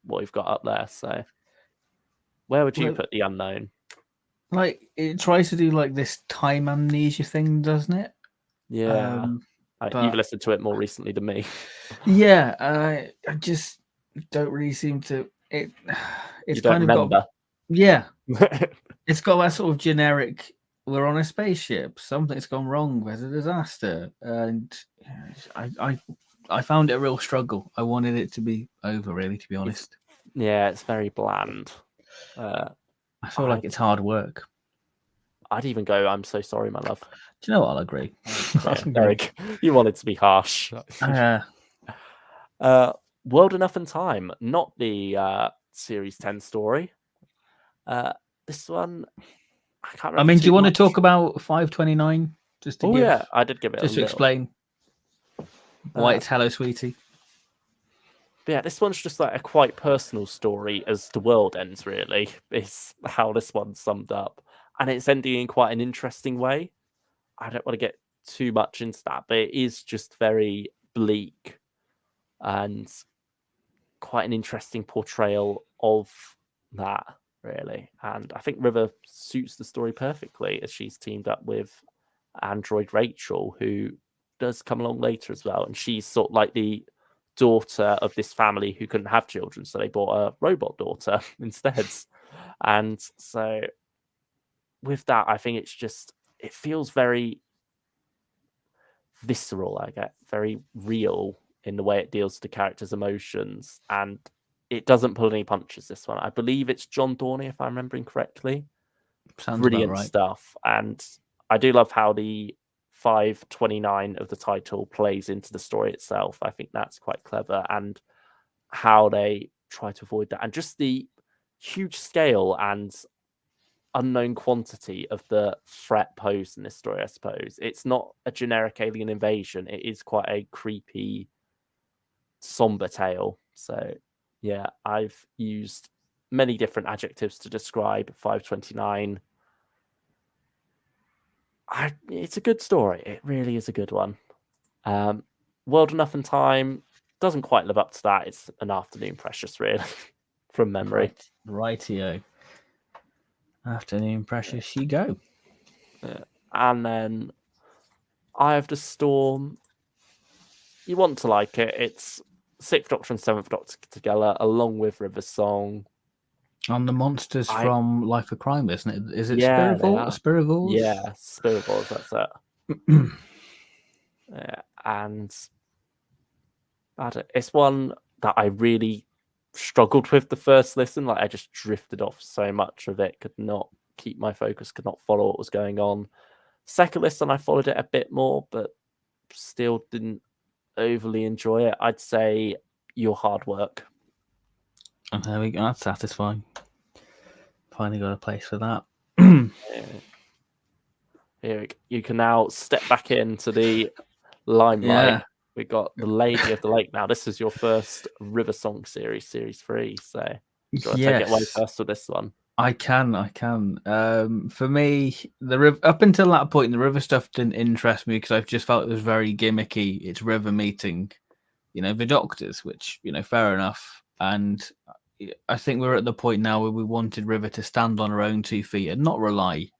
what we've got up there. So, where would you put The Unknown? Like, it tries to do like this time amnesia thing, doesn't it? Yeah, you've listened to it more recently than me. Yeah, I just don't really seem to. It's you don't remember. It's got that sort of generic. We're on a spaceship. Something's gone wrong. There's a disaster, and I found it a real struggle. I wanted it to be over, really, to be honest. It's very bland. I feel like it's hard work. I'd even go, I'm so sorry, my love. Do you know what? I'll agree. Eric, you wanted to be harsh. World Enough and Time, not the Series 10 story. This one, I can't remember. I mean, do you want to talk about 529? Just to I did give it just to explain why it's Hello Sweetie. But yeah, this one's just like a quite personal story as the world ends, really, is how this one's summed up. And it's ending in quite an interesting way. I don't want to get too much into that, but it is just very bleak and quite an interesting portrayal of that, really. And I think River suits the story perfectly as she's teamed up with android Rachel, who does come along later as well. And she's sort of like the daughter of this family who couldn't have children, so they bought a robot daughter instead. And so with that, I think it feels very visceral, I get very real in the way it deals with the character's emotions, and it doesn't pull any punches, this one. I believe it's John Dorney, if I'm remembering correctly. Sounds brilliant right. stuff. And I do love how the 529 of the title plays into the story itself. I think that's quite clever, and how they try to avoid that, and just the huge scale and unknown quantity of the threat posed in this story. I suppose it's not a generic alien invasion. It is quite a creepy, somber tale. So yeah, I've used many different adjectives to describe 529. It's a good story. It really is a good one. World Enough and Time doesn't quite live up to that. It's an Afternoon Precious, really, from memory. Rightio. Afternoon Precious, you go. And then Eye of the Storm. You want to like it. It's 6th Doctor and 7th Doctor together, along with River Song. On the monsters from Life of Crime, isn't it? Is it Spirivals? Yeah, Spirivals, that's it. And it's one that I really struggled with the first listen. Like, I just drifted off so much of it, could not keep my focus, could not follow what was going on. Second listen, I followed it a bit more, but still didn't overly enjoy it. I'd say Your Hard Work. And there we go. That's satisfying. Finally got a place for that. Here, you can now step back into the limelight. Yeah. We got The Lady of the Lake now. This is your first River Song series, Series 3. So you got to take it away first with this one. I can. For me, up until that point, the River stuff didn't interest me because I just felt it was very gimmicky. It's River meeting, the Doctors, which, fair enough. And I think we're at the point now where we wanted River to stand on her own 2 feet and not rely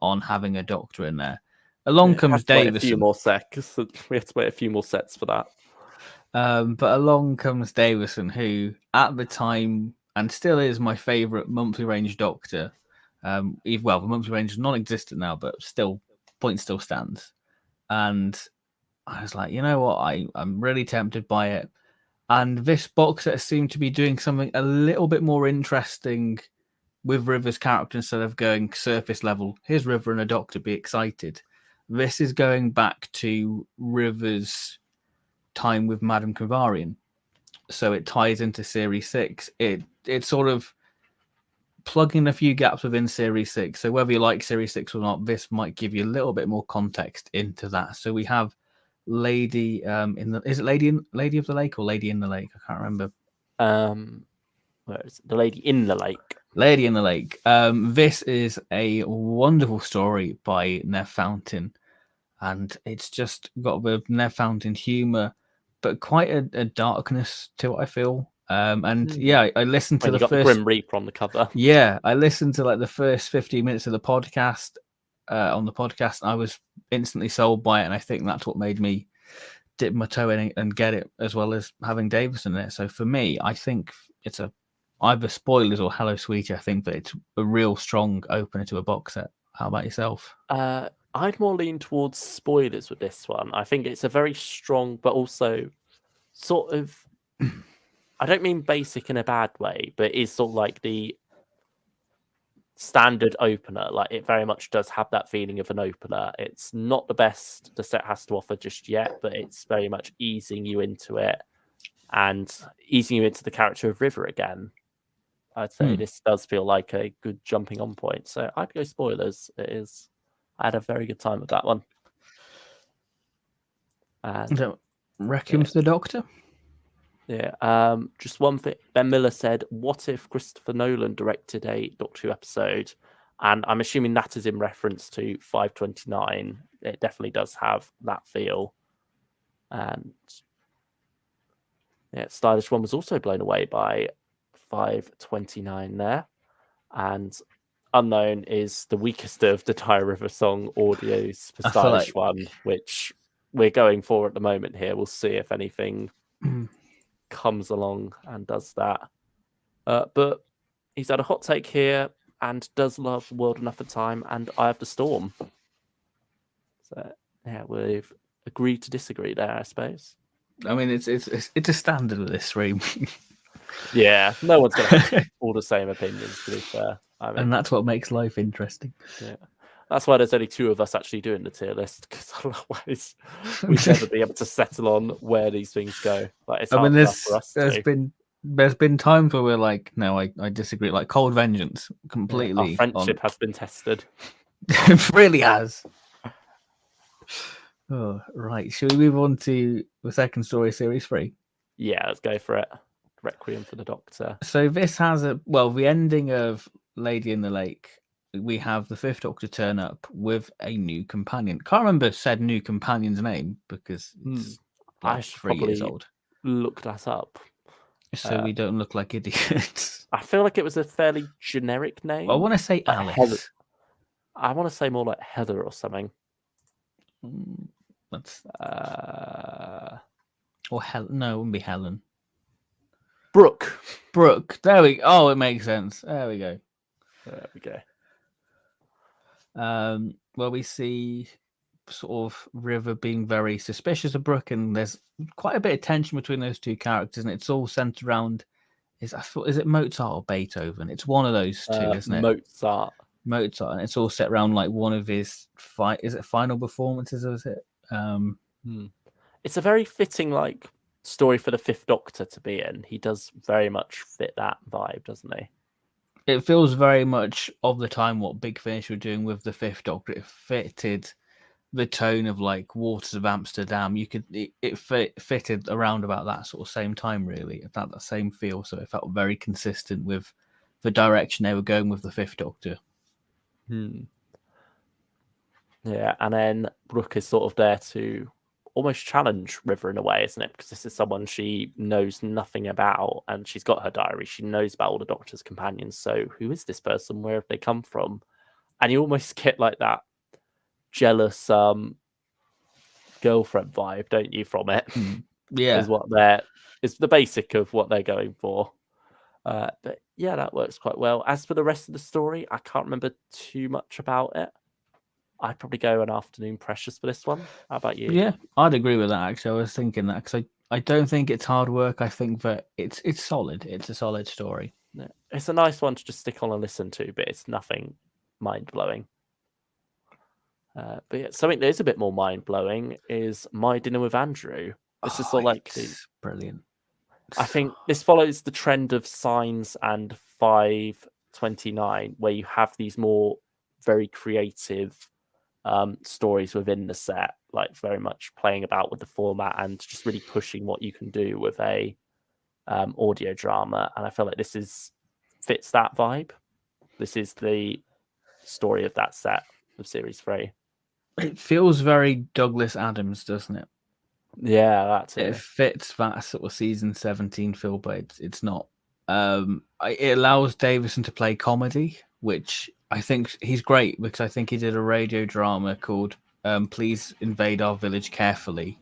on having a Doctor in there. Along comes Davison. A few more seconds. We have to wait a few more sets for that. But along comes Davison, who at the time and still is my favourite monthly range Doctor. The monthly range is non-existent now, but still point still stands. And I was like, you know what? I'm really tempted by it. And this box set seemed to be doing something a little bit more interesting with River's character instead of going surface level. Here's River and a doctor, be excited. This is going back to River's time with Madame Kavarian. So it ties into Series 6. It's sort of plugging a few gaps within Series 6. So whether you like Series 6 or not, this might give you a little bit more context into that. So we have Lady is it Lady of the Lake or Lady in the Lake? I can't remember. Where is it? The Lady in the Lake. Lady in the Lake. This is a wonderful story by Nev Fountain, and it's just got the Nev Fountain humor, but quite a darkness to it, I feel. Yeah, I listened to the first Grim Reaper on the cover. Yeah, I listened to like the first 15 minutes of the podcast on the podcast, and I was instantly sold by it, and I think that's what made me dip my toe in and get it, as well as having Davison in it. So for me, I think it's either spoilers or Hello Sweetie. I think that it's a real strong opener to a box set. How about yourself? I'd more lean towards spoilers with this one. I think it's a very strong, but also sort of, I don't mean basic in a bad way, but it is sort of like the standard opener. Like, it very much does have that feeling of an opener. It's not the best the set has to offer just yet, but it's very much easing you into it and easing you into the character of River again. I'd say this does feel like a good jumping on point. So I'd go spoilers. It is. I had a very good time with that one. Requiem for the Doctor? Yeah. Just one thing. Ben Miller said, what if Christopher Nolan directed a Doctor Who episode? And I'm assuming that is in reference to 529. It definitely does have that feel. And yeah, Stylish One was also blown away by 529 there. And Unknown is the weakest of the Tyre River song audios for Stylish One, which we're going for at the moment here. We'll see if anything comes along and does that. But he's had a hot take here and does love World Enough at Time and Eye of the Storm. So yeah, we've agreed to disagree there, I suppose. I mean, it's a standard of this stream. Yeah, no one's going to have all the same opinions, to be fair. I mean, and that's what makes life interesting. Yeah, that's why there's only two of us actually doing the tier list, because otherwise we'd never be able to settle on where these things go. Like, it's hard enough for us. There's been times where we're like, no, I disagree. Like Cold Vengeance, completely. Our friendship has been tested. It really has. Oh, right. Should we move on to the second story, Series 3? Yeah, let's go for it. Requiem for the Doctor. So this has the ending of Lady in the Lake. We have the Fifth Doctor turn up with a new companion. Can't remember said new companion's name because it's like 3 years old. Look that up. So we don't look like idiots. I feel like it was a fairly generic name. I want to say like Alice. I want to say more like Heather or something. That's or Helen. No, it wouldn't be Helen. Brooke. There we go. Oh, it makes sense. There we go. Well, we see sort of River being very suspicious of Brooke, and there's quite a bit of tension between those two characters, and it's all centered around is it Mozart or Beethoven? It's one of those two, isn't it? Mozart, and it's all set around like one of his final performances, or is it? It's a very fitting like story for the Fifth Doctor to be in. He does very much fit that vibe, doesn't he? It feels very much of the time what Big Finish were doing with the Fifth Doctor. It fitted the tone of like Waters of Amsterdam. It fitted around about that sort of same time, really. It had that same feel, so it felt very consistent with the direction they were going with the Fifth Doctor. Yeah, and then Brooke is sort of there to almost challenge River in a way, isn't it? Because this is someone she knows nothing about, and she's got her diary. She knows about all the Doctor's companions. So who is this person? Where have they come from? And you almost get like that jealous girlfriend vibe, don't you, from it? Yeah. Is the basic of what they're going for. But yeah, that works quite well. As for the rest of the story, I can't remember too much about it. I'd probably go an Afternoon Precious for this one. How about you? Yeah, I'd agree with that. Actually, I was thinking that because I don't think it's hard work. I think that it's solid. It's a solid story. Yeah. It's a nice one to just stick on and listen to, but it's nothing mind blowing. But yeah, something that is a bit more mind blowing is My Dinner with Andrew. This is sort of like brilliant. I think this follows the trend of Signs and 529, where you have these more very creative stories within the set, like very much playing about with the format and just really pushing what you can do with a audio drama. And I feel like this fits that vibe. This is the story of that set of series 3. It feels very Douglas Adams, doesn't it? Yeah, that's it fits that sort of season 17 feel, but it's not. It allows Davison to play comedy, which I think he's great because I think he did a radio drama called Please Invade Our Village Carefully,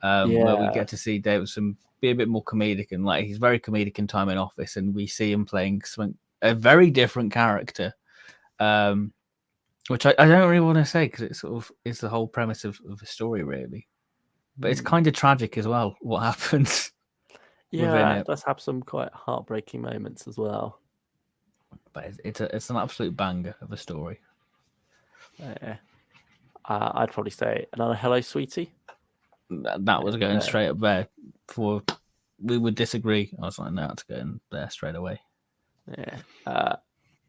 where we get to see Davison be a bit more comedic, and like he's very comedic in Time in Office, and we see him playing a very different character, which I don't really want to say because it sort of is the whole premise of the story, really. But it's kind of tragic as well, what happens. Yeah, it does have some quite heartbreaking moments as well. But it's an absolute banger of a story. I'd probably say another Hello, Sweetie. That was going straight up there. For we would disagree. I was like, no, it's going there straight away. Yeah.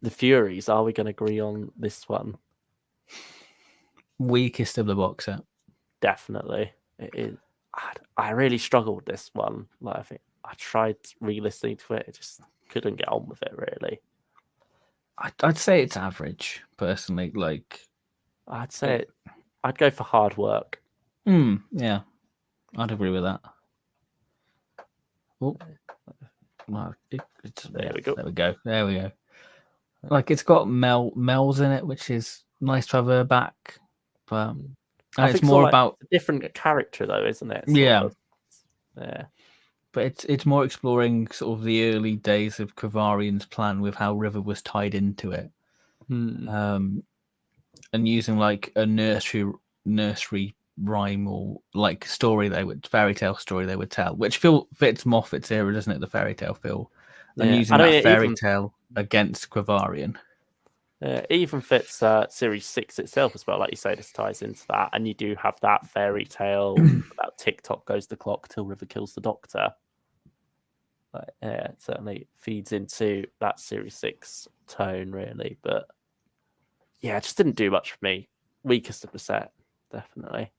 The Furies. Are we going to agree on this one? Weakest of the box set. Definitely. It is. I really struggled with this one. Like I think I tried re-listening to it. I just couldn't get on with it really. I'd say it's average, personally. Like, I'd say I'd go for hard work. Yeah, I'd agree with that. Oh, there we go. Like, it's got Mel's in it, which is nice to have her back. But it's more about a different character, though, isn't it? Yeah. Yeah. But it's more exploring sort of the early days of Kravarian's plan with how River was tied into it, and using like a nursery rhyme or like fairy tale story they would tell, which fits Moffat's era, doesn't it? The fairy tale feel, and using that fairy tale against Kravarian. It even fits Series 6 itself as well. Like you say, this ties into that. And you do have that fairy tale about TikTok goes the clock till River kills the Doctor. But, it certainly feeds into that Series 6 tone, really. But yeah, it just didn't do much for me. Weakest of the set, definitely.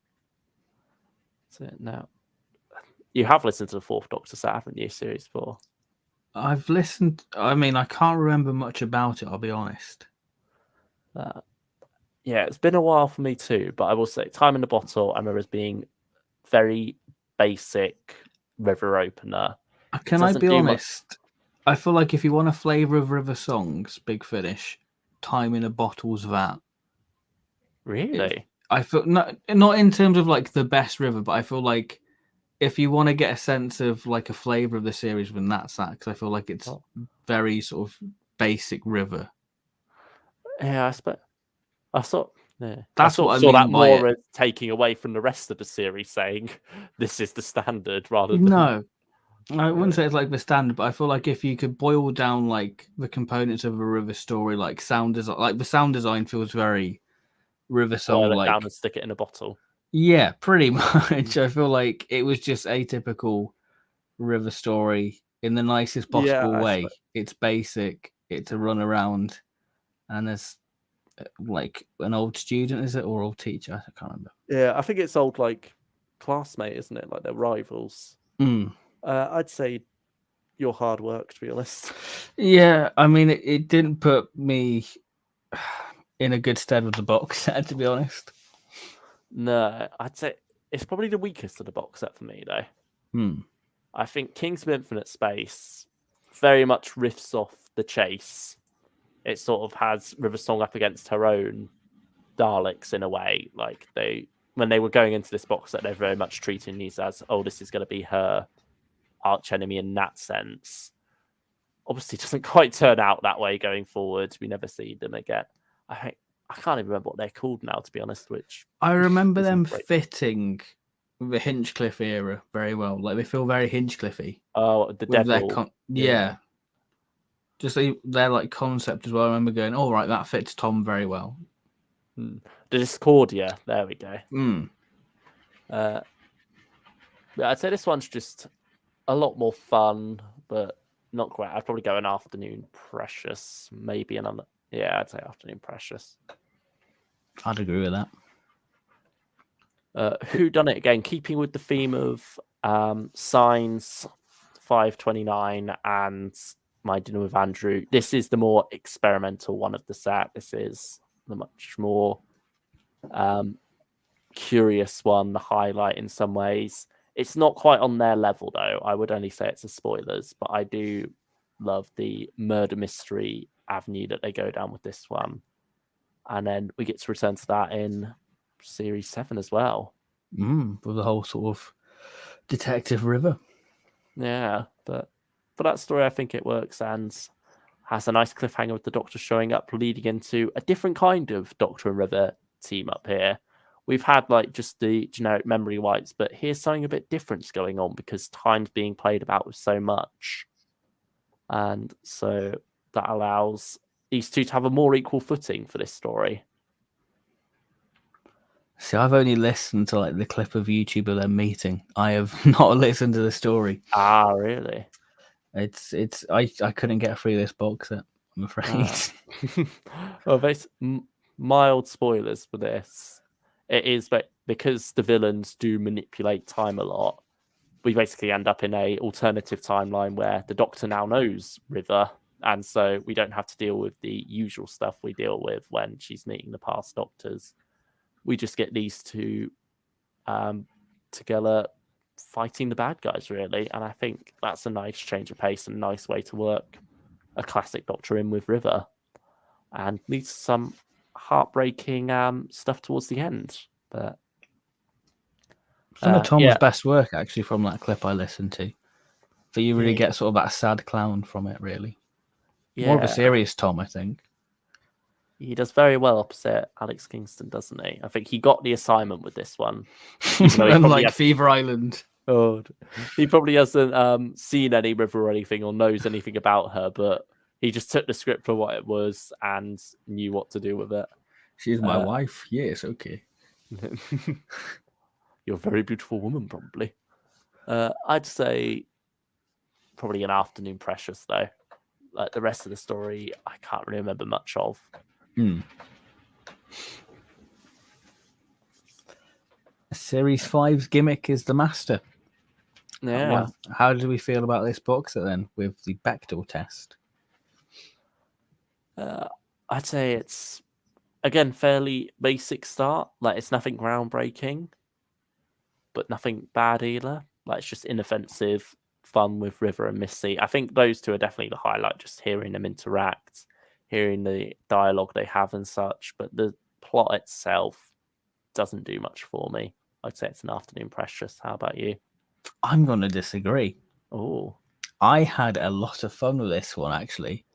So now, you have listened to the 4th Doctor set, haven't you? Series 4. I've listened. I mean, I can't remember much about it, I'll be honest. Yeah, it's been a while for me too, but I will say Time in the Bottle, I remember as being very basic river opener. Can I be honest? I feel like if you want a flavour of river songs, Big Finish, Time in a Bottle's that. Really? I feel not in terms of like the best river, but I feel like if you want to get a sense of like a flavour of the series, then that's that, because I feel like it's very sort of basic river. Yeah, I saw that more as taking away from the rest of the series, saying this is the standard rather than. No, I wouldn't say it's like the standard, but I feel like if you could boil down like the components of a river story, like sound design, like the sound design feels very river song, boil it like down and stick it in a bottle. Yeah, pretty much. I feel like it was just a typical river story in the nicest possible way. It's basic. It's a run around, and there's like an old student, is it, or old teacher? I can't remember. Yeah, I think it's old like classmate, isn't it? Like they're rivals. I'd say your hard work, to be honest. Yeah, I mean, it didn't put me in a good stead with the box set, to be honest. No, I'd say it's probably the weakest of the box set for me, though. I think Kings of Infinite Space very much riffs off The Chase. It sort of has River Song up against her own Daleks in a way. Like when they were going into this box set, they're very much treating these as, this is going to be her archenemy in that sense. Obviously, it doesn't quite turn out that way going forward. We never see them again. I think I can't even remember what they're called now, to be honest. Which I remember them great. fitting the Hinchcliffe era very well. Like they feel very Hinchcliffey. Oh, the with devil. Yeah. Just their like concept as well. I remember going, "Oh right, that fits Tom very well." The Discordia. There we go. I'd say this one's just a lot more fun, but not quite. I'd probably go an Afternoon Precious, maybe another. Yeah, I'd say Afternoon Precious. I'd agree with that. Who done it again? Keeping with the theme of Signs, 529, and My Dinner with Andrew. This is the more experimental one of the set. This is the much more curious one, the highlight in some ways. It's not quite on their level, though. I would only say it's a spoilers, but I do love the murder mystery avenue that they go down with this one. And then we get to return to that in Series 7 as well. With the whole sort of Detective River. Yeah, but for that story, I think it works and has a nice cliffhanger with the Doctor showing up, leading into a different kind of Doctor and River team up here. We've had like just the generic memory wipes, but here's something a bit different going on because time's being played about with so much. And so that allows these two to have a more equal footing for this story. See, I've only listened to like the clip of YouTube of them meeting. I have not listened to the story. Ah, really? I couldn't get through this box set, I'm afraid. Well, mild spoilers for this. It is because the villains do manipulate time a lot. We basically end up in a alternative timeline where the Doctor now knows River, and so we don't have to deal with the usual stuff we deal with when she's meeting the past Doctors. We just get these two together fighting the bad guys, really, and I think that's a nice change of pace and a nice way to work a classic Doctor in with River, and leads to some heartbreaking stuff towards the end. But some of Tom's best work actually from that clip I listened to. But you really get sort of that sad clown from it, really. More of a serious Tom, I think. He does very well opposite Alex Kingston, doesn't he? I think he got the assignment with this one. Unlike Fever Island. Oh, he probably hasn't seen any River or anything or knows anything about her, but he just took the script for what it was and knew what to do with it. She's my wife. Yes, okay. You're a very beautiful woman, probably. I'd say probably an Afternoon Precious, though. Like the rest of the story, I can't really remember much of. Series 5's gimmick is the Master. Yeah. How do we feel about this box set then with the Bechdel test? I'd say it's, again, fairly basic start. Like, it's nothing groundbreaking, but nothing bad either. Like, it's just inoffensive fun with River and Missy. I think those two are definitely the highlight, just hearing them interact, hearing the dialogue they have and such. But the plot itself doesn't do much for me. I'd say it's an Afternoon Precious. How about you? I'm going to disagree. Oh, I had a lot of fun with this one, actually.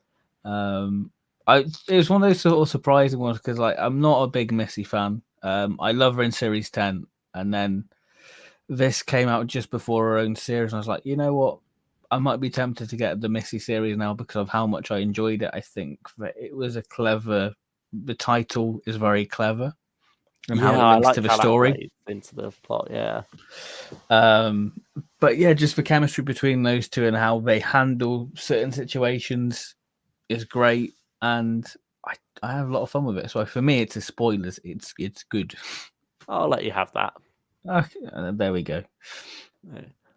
It was one of those sort of surprising ones because, like, I'm not a big Missy fan. I love her in Series 10, and then this came out just before her own series, and I was like, you know what? I might be tempted to get the Missy series now because of how much I enjoyed it. I think that it was a clever. The title is very clever, and how it links to the story into the plot. Yeah. But yeah, just the chemistry between those two and how they handle certain situations is great, and I have a lot of fun with it. So for me, it's a spoilers. It's good. I'll let you have that. Okay, there we go.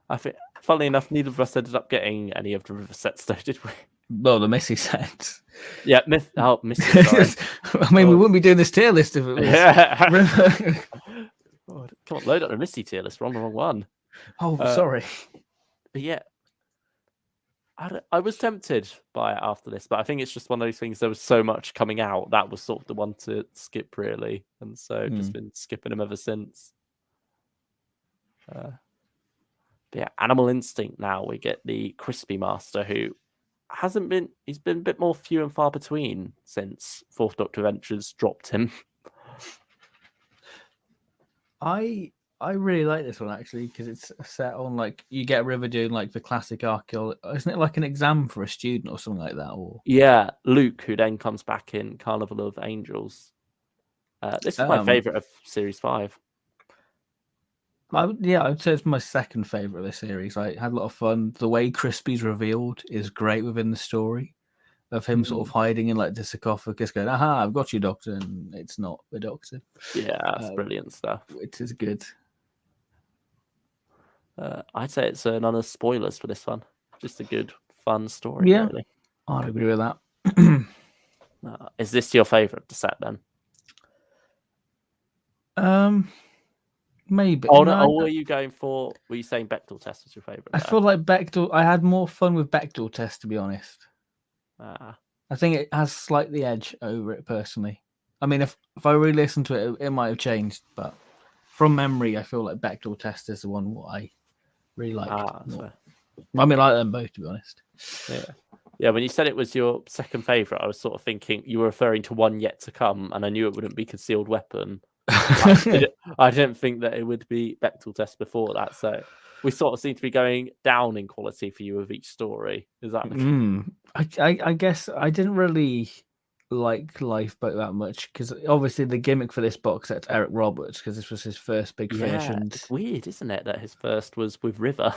I think, funnily enough, neither of us ended up getting any of the River sets, though, did we? Well, the Missy sets. Yeah, Missy. Sorry. I mean, we wouldn't be doing this tier list if it was. Yeah. Oh, come on, load up the Missy tier list. We're on the wrong one. Oh, sorry. But yeah, I was tempted by it after this, but I think it's just one of those things. There was so much coming out that was sort of the one to skip, really, and so just been skipping them ever since. But yeah, Animal Instinct. Now we get the Crispy Master, who hasn't been. He's been a bit more few and far between since Fourth Doctor Adventures dropped him. I really like this one actually because it's set on like you get River doing like the classic archaeology. Isn't it like an exam for a student or something like that? Or yeah, Luke, who then comes back in Carnival of Angels. This is my favorite of Series 5. Yeah, I'd say it's my second favorite of the series. I had a lot of fun. The way Crispy's revealed is great within the story of him sort of hiding in like the sarcophagus, going, "Aha, I've got you, Doctor," and it's not the Doctor. Yeah, that's brilliant stuff. It is good. I'd say it's none of spoilers for this one. Just a good, fun story, really. I'd agree with that. Is this your favourite of the set then? Maybe. Oh, no, what were you going for? Were you saying Bechdel test was your favourite? I feel like Bechdel. I had more fun with Bechdel test, to be honest. I think it has slightly edge over it personally. I mean, if I re-listened to it, it might have changed, but from memory, I feel like Bechdel test is the one what I really liked. I mean, I like them both, to be honest. Yeah, when you said it was your second favourite, I was sort of thinking you were referring to one yet to come, and I knew it wouldn't be Concealed Weapon. I didn't think that it would be Bechdel test before that, so we sort of seem to be going down in quality for you with each story. Is that the case? I guess I didn't really like Lifeboat that much because obviously the gimmick for this box set's Eric Roberts because this was his first big finish. And it's weird, isn't it, that his first was with River?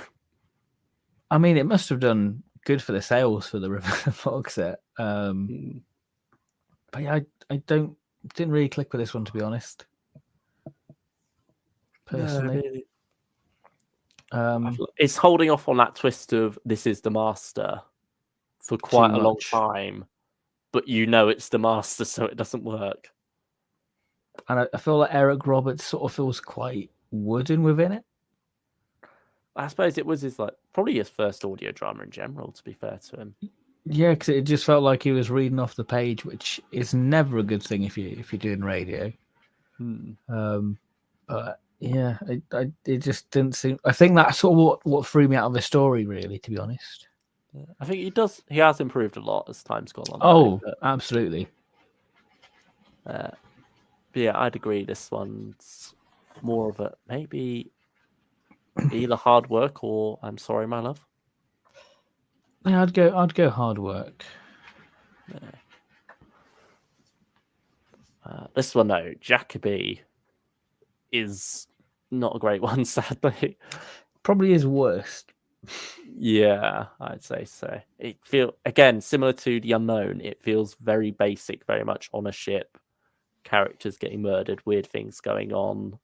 I mean, it must have done good for the sales for the River box set. But yeah, I didn't really click with this one, to be honest. Personally, it's holding off on that twist of this is the Master for quite a long time, but you know it's the Master, so it doesn't work. And I feel like Eric Roberts sort of feels quite wooden within it. I suppose it was probably his first audio drama in general, to be fair to him. Yeah, because it just felt like he was reading off the page, which is never a good thing if you're doing radio. But yeah, it just didn't seem. I think that's sort of what threw me out of the story, really, to be honest. I think he has improved a lot as time's gone on. Oh, absolutely. But yeah, I'd agree. This one's more of a maybe either hard work or I'm sorry, my love. Yeah, I'd go hard work. This one though, Jacoby is not a great one, sadly. Probably his worst. Yeah, I'd say so. It feels again similar to The Unknown. It feels very basic, very much on a ship. Characters getting murdered, weird things going on.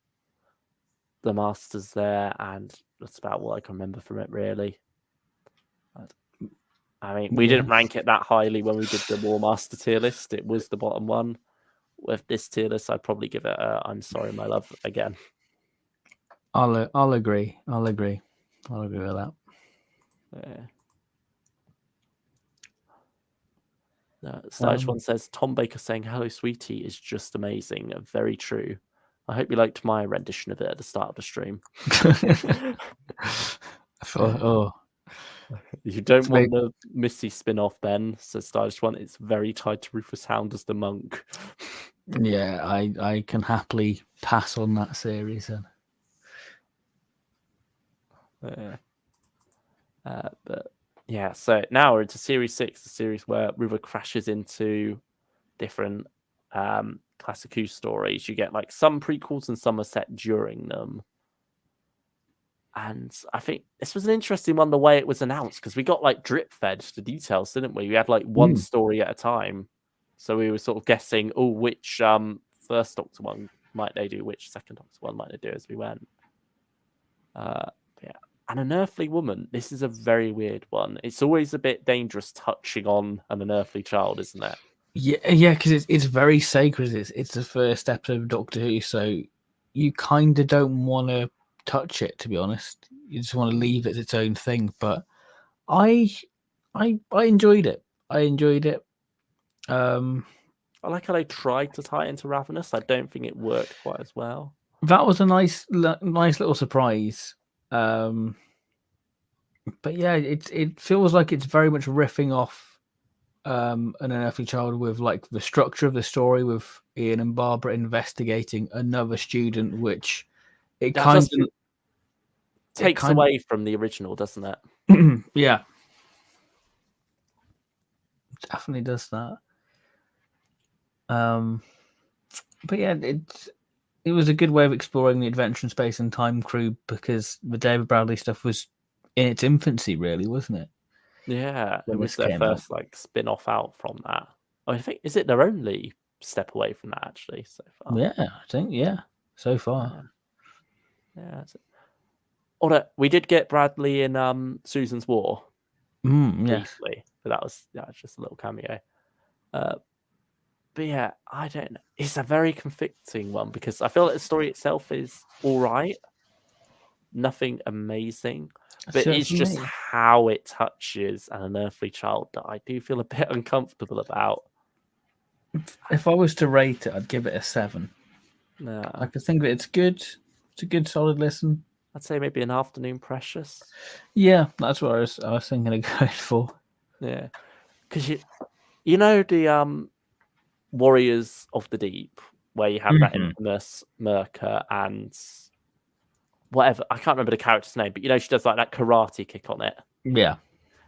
The Master's there, and that's about what I can remember from it, really. I mean, we didn't rank it that highly when we did the War Master tier list. It was the bottom one. With this tier list, I'd probably give it a I'm sorry, my love, again. I'll agree. I'll agree with that. Stylish one says, Tom Baker saying hello, sweetie is just amazing. Very true. I hope you liked my rendition of it at the start of the stream. You don't want the Missy spin-off, Ben, says Stylish one. It's very tied to Rufus Hound as the monk. Yeah, I can happily pass on that series then. But yeah, so now we're into Series 6, the series where River crashes into different Classic Who stories. You get like some prequels and some are set during them. And I think this was an interesting one, the way it was announced, because we got like drip fed the details, didn't we? We had like one story at a time. So we were sort of guessing, which first Doctor one might they do, which second Doctor one might they do as we went. Yeah. An Unearthly Woman, this is a very weird one. It's always a bit dangerous touching on an unearthly child, isn't it? Yeah, because it's very sacred. It's the first episode of Doctor Who, so you kind of don't want to touch it, to be honest. You just want to leave it its own thing. But I enjoyed it. I like how they tried to tie it into Ravenous. I don't think it worked quite as well. That was a nice little surprise. But yeah, it feels like it's very much riffing off an unearthly child with like the structure of the story with Ian and Barbara investigating another student, which it That kind does of takes away from the original, doesn't it? yeah, definitely does that. But yeah, it was a good way of exploring the adventure in space and time crew because the David Bradley stuff was in its infancy, really, wasn't it? Yeah, it When was this their came out. first like spin-off out from that. I think is it their only step away from that actually so far? Yeah, I think so far. Yeah. Although we did get Bradley in Susan's War Yes. briefly, but that was just a little cameo. But yeah, I don't know. It's a very conflicting one because I feel like the story itself is all right, nothing amazing, but So it's for just me, how it touches an unearthly child that I do feel a bit uncomfortable about. if I was to rate it, I'd give it a 7. No, I could think that it's good. It's a good, solid listen. I'd say maybe an Afternoon Precious. Yeah, that's what I was thinking of going for. Yeah, because you know the Warriors of the Deep where you have that infamous Merca and whatever, I can't remember the character's name, but you know she does like that karate kick on it. Yeah.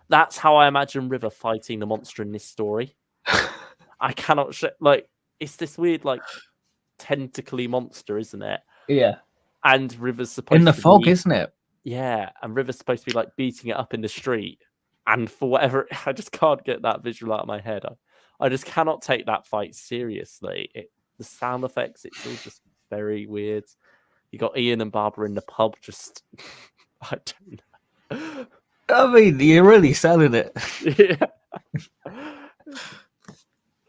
That's how I imagine River fighting the monster in this story. I cannot like it's this weird like tentacly monster, isn't it? Yeah. And River's In the supposed to fog, be isn't it? and River's supposed to be like beating it up in the street. And for whatever, I just can't get that visual out of my head. I just cannot take that fight seriously. The sound effects, it's all just very weird. You got Ian and Barbara in the pub, just I don't know. I mean, you're really selling it. Yeah.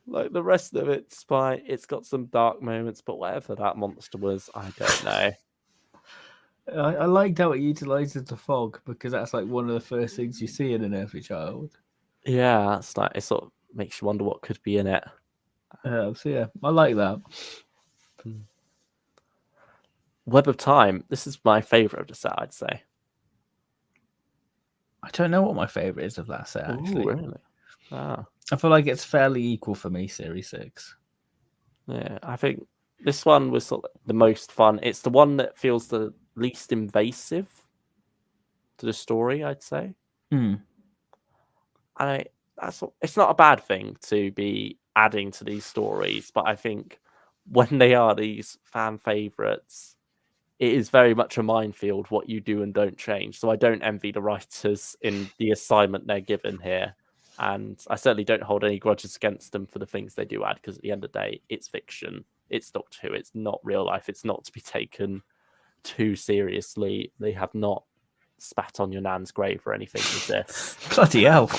Like the rest of it's fine. It's got some dark moments, but whatever that monster was, I don't know. I liked how it utilizes the fog because that's like one of the first things you see in an earthly child. Yeah, it's like it sort of makes you wonder what could be in it. So yeah, I like that. Web of Time. This is my favorite of the set, I'd say. I don't know what my favorite is of that set actually. Ooh, really? Ah. I feel like it's fairly equal for me, Series 6. Yeah, I think this one was sort of the most fun. It's the one that feels the least invasive to the story, I'd say. It's not a bad thing to be adding to these stories, but I think when they are these fan favorites, it is very much a minefield what you do and don't change. So I don't envy the writers in the assignment they're given here. And I certainly don't hold any grudges against them for the things they do add, because at the end of the day, it's fiction. It's Doctor Who. It's not real life. It's not to be taken too seriously. They have not spat on your nan's grave or anything with this. Bloody hell.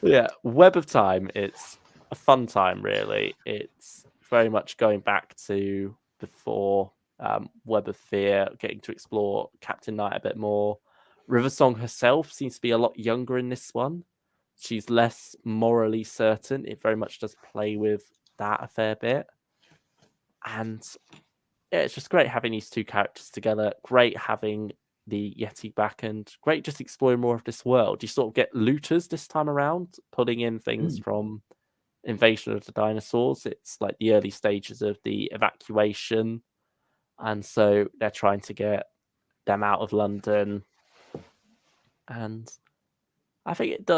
Yeah, Web of Time, it's a fun time, really. It's very much going back to before Web of Fear, getting to explore Captain Knight a bit more. River Song herself seems to be a lot younger in this one. She's less morally certain. It very much does play with that a fair bit. And yeah, it's just great having these two characters together. Great having the Yeti back, and great just exploring more of this world. You sort of get looters this time around, putting in things from Invasion of the Dinosaurs. It's like the early stages of the evacuation. And so they're trying to get them out of London. And I think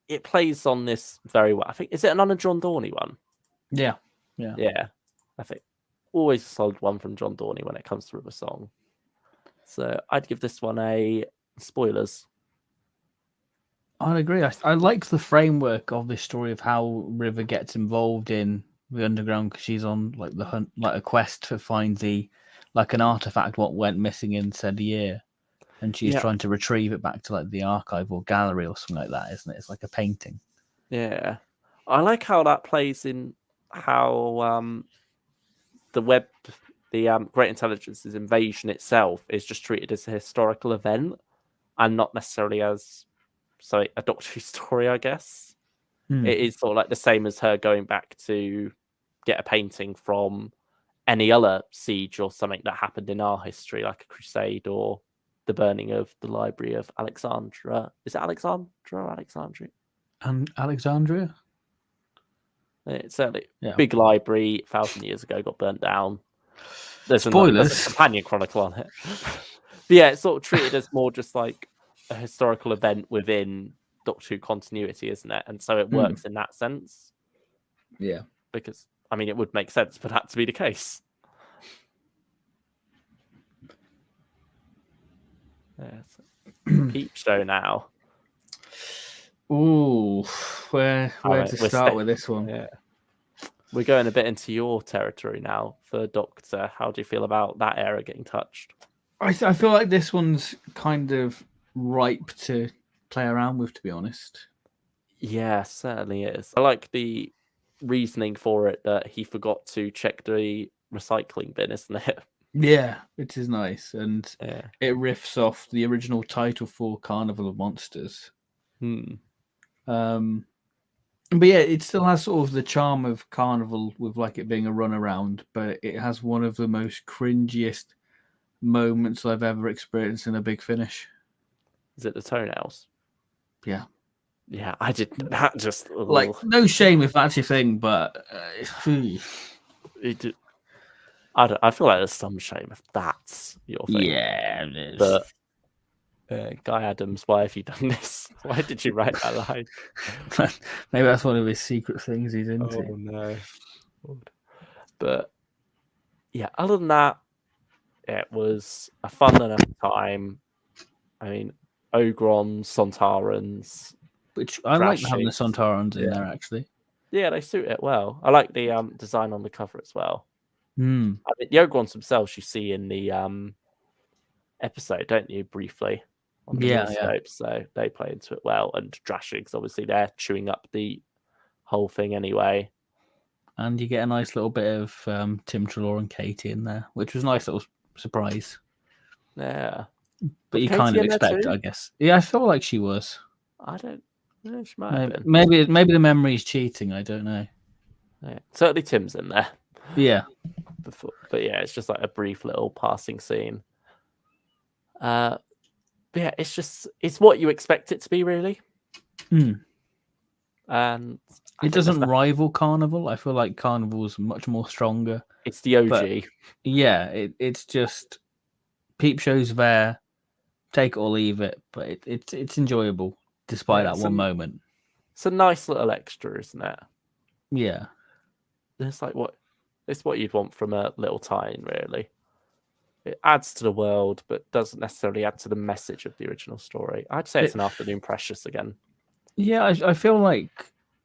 it plays on this very well. I think, is it an John Dorney one? Yeah. I think always a solid one from John Dorney when it comes to River Song. So I'd give this one a spoilers. I'd agree. I like the framework of this story of how River gets involved in the underground because she's on like the hunt, like a quest to find an artifact what went missing in said year, and she's trying to retrieve it back to like the archive or gallery or something like that, isn't it? It's like a painting. Yeah, I like how that plays in how the Great Intelligence's invasion itself is just treated as a historical event and not necessarily as a Doctor Who story, I guess. It is sort of like the same as her going back to get a painting from any other siege or something that happened in our history, like a crusade or the burning of the Library of Alexandra. Is it Alexandra or Alexandria? And Alexandria? It's certainly big library 1,000 years ago got burnt down. There's a companion chronicle on it. But yeah, it's sort of treated as more just like a historical event within Doctor Who continuity, isn't it? And so it works in that sense. Yeah. Because, I mean, it would make sense for that to be the case. Peep show now. Ooh, where to start with this one? Yeah. We're going a bit into your territory now for Doctor. How do you feel about that era getting touched? I feel like this one's kind of ripe to play around with, to be honest. Yeah, certainly is. I like the reasoning for it that he forgot to check the recycling bin, isn't it? Yeah, it is nice, and it riffs off the original title for Carnival of Monsters. But yeah, it still has sort of the charm of Carnival with like it being a runaround, but it has one of the most cringiest moments I've ever experienced in a Big Finish. Is it the toenails? Yeah. Yeah, I did that just... Like, no shame if that's your thing, but... I feel like there's some shame if that's your thing. Yeah, it is. But... Guy Adams, why have you done this? Why did you write that line? Maybe that's one of his secret things he's into. Oh, no. But, yeah, other than that, it was a fun enough time. I mean, Ogrons, Sontarans... Which I like having the Sontarans in there, actually. Yeah, they suit it well. I like the design on the cover as well. I mean, the Ogrons themselves you see in the episode, don't you, briefly? On the scope, so they play into it well. And Drashig's obviously there chewing up the whole thing anyway. And you get a nice little bit of Tim Treloar and Katie in there, which was a nice little surprise. Yeah. But you kind of expect it, I guess. Yeah, I felt like she was. I don't know. She might have been. Maybe the memory's cheating, I don't know. Yeah. Certainly Tim's in there. Yeah. But yeah, it's just like a brief little passing scene. But yeah, it's what you expect it to be, really. And it doesn't rival Carnival. I feel like Carnival's much more stronger. It's the OG. But yeah, it's just Peep Show's there. Take it or leave it, but it's enjoyable despite that one moment. It's a nice little extra, isn't it? Yeah. It's like what you'd want from a little tie-in, really. It adds to the world, but doesn't necessarily add to the message of the original story. I'd say it's an Afternoon Precious again. Yeah, I feel like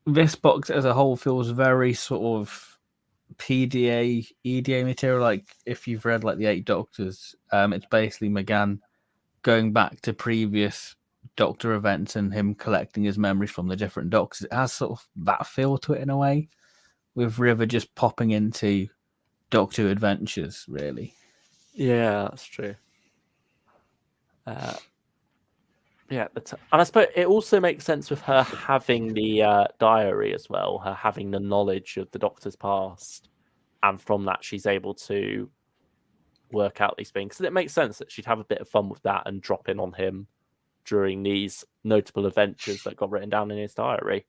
this box as a whole feels very sort of PDA, EDA material. Like if you've read like the 8 Doctors, it's basically McGann going back to previous Doctor events and him collecting his memories from the different Doctors. It has sort of that feel to it in a way, with River just popping into Doctor Who adventures, really. Yeah, that's true. Yeah, and I suppose it also makes sense with her having the diary as well, her having the knowledge of the Doctor's past, and from that she's able to work out these things. So it makes sense that she'd have a bit of fun with that and drop in on him during these notable adventures that got written down in his diary.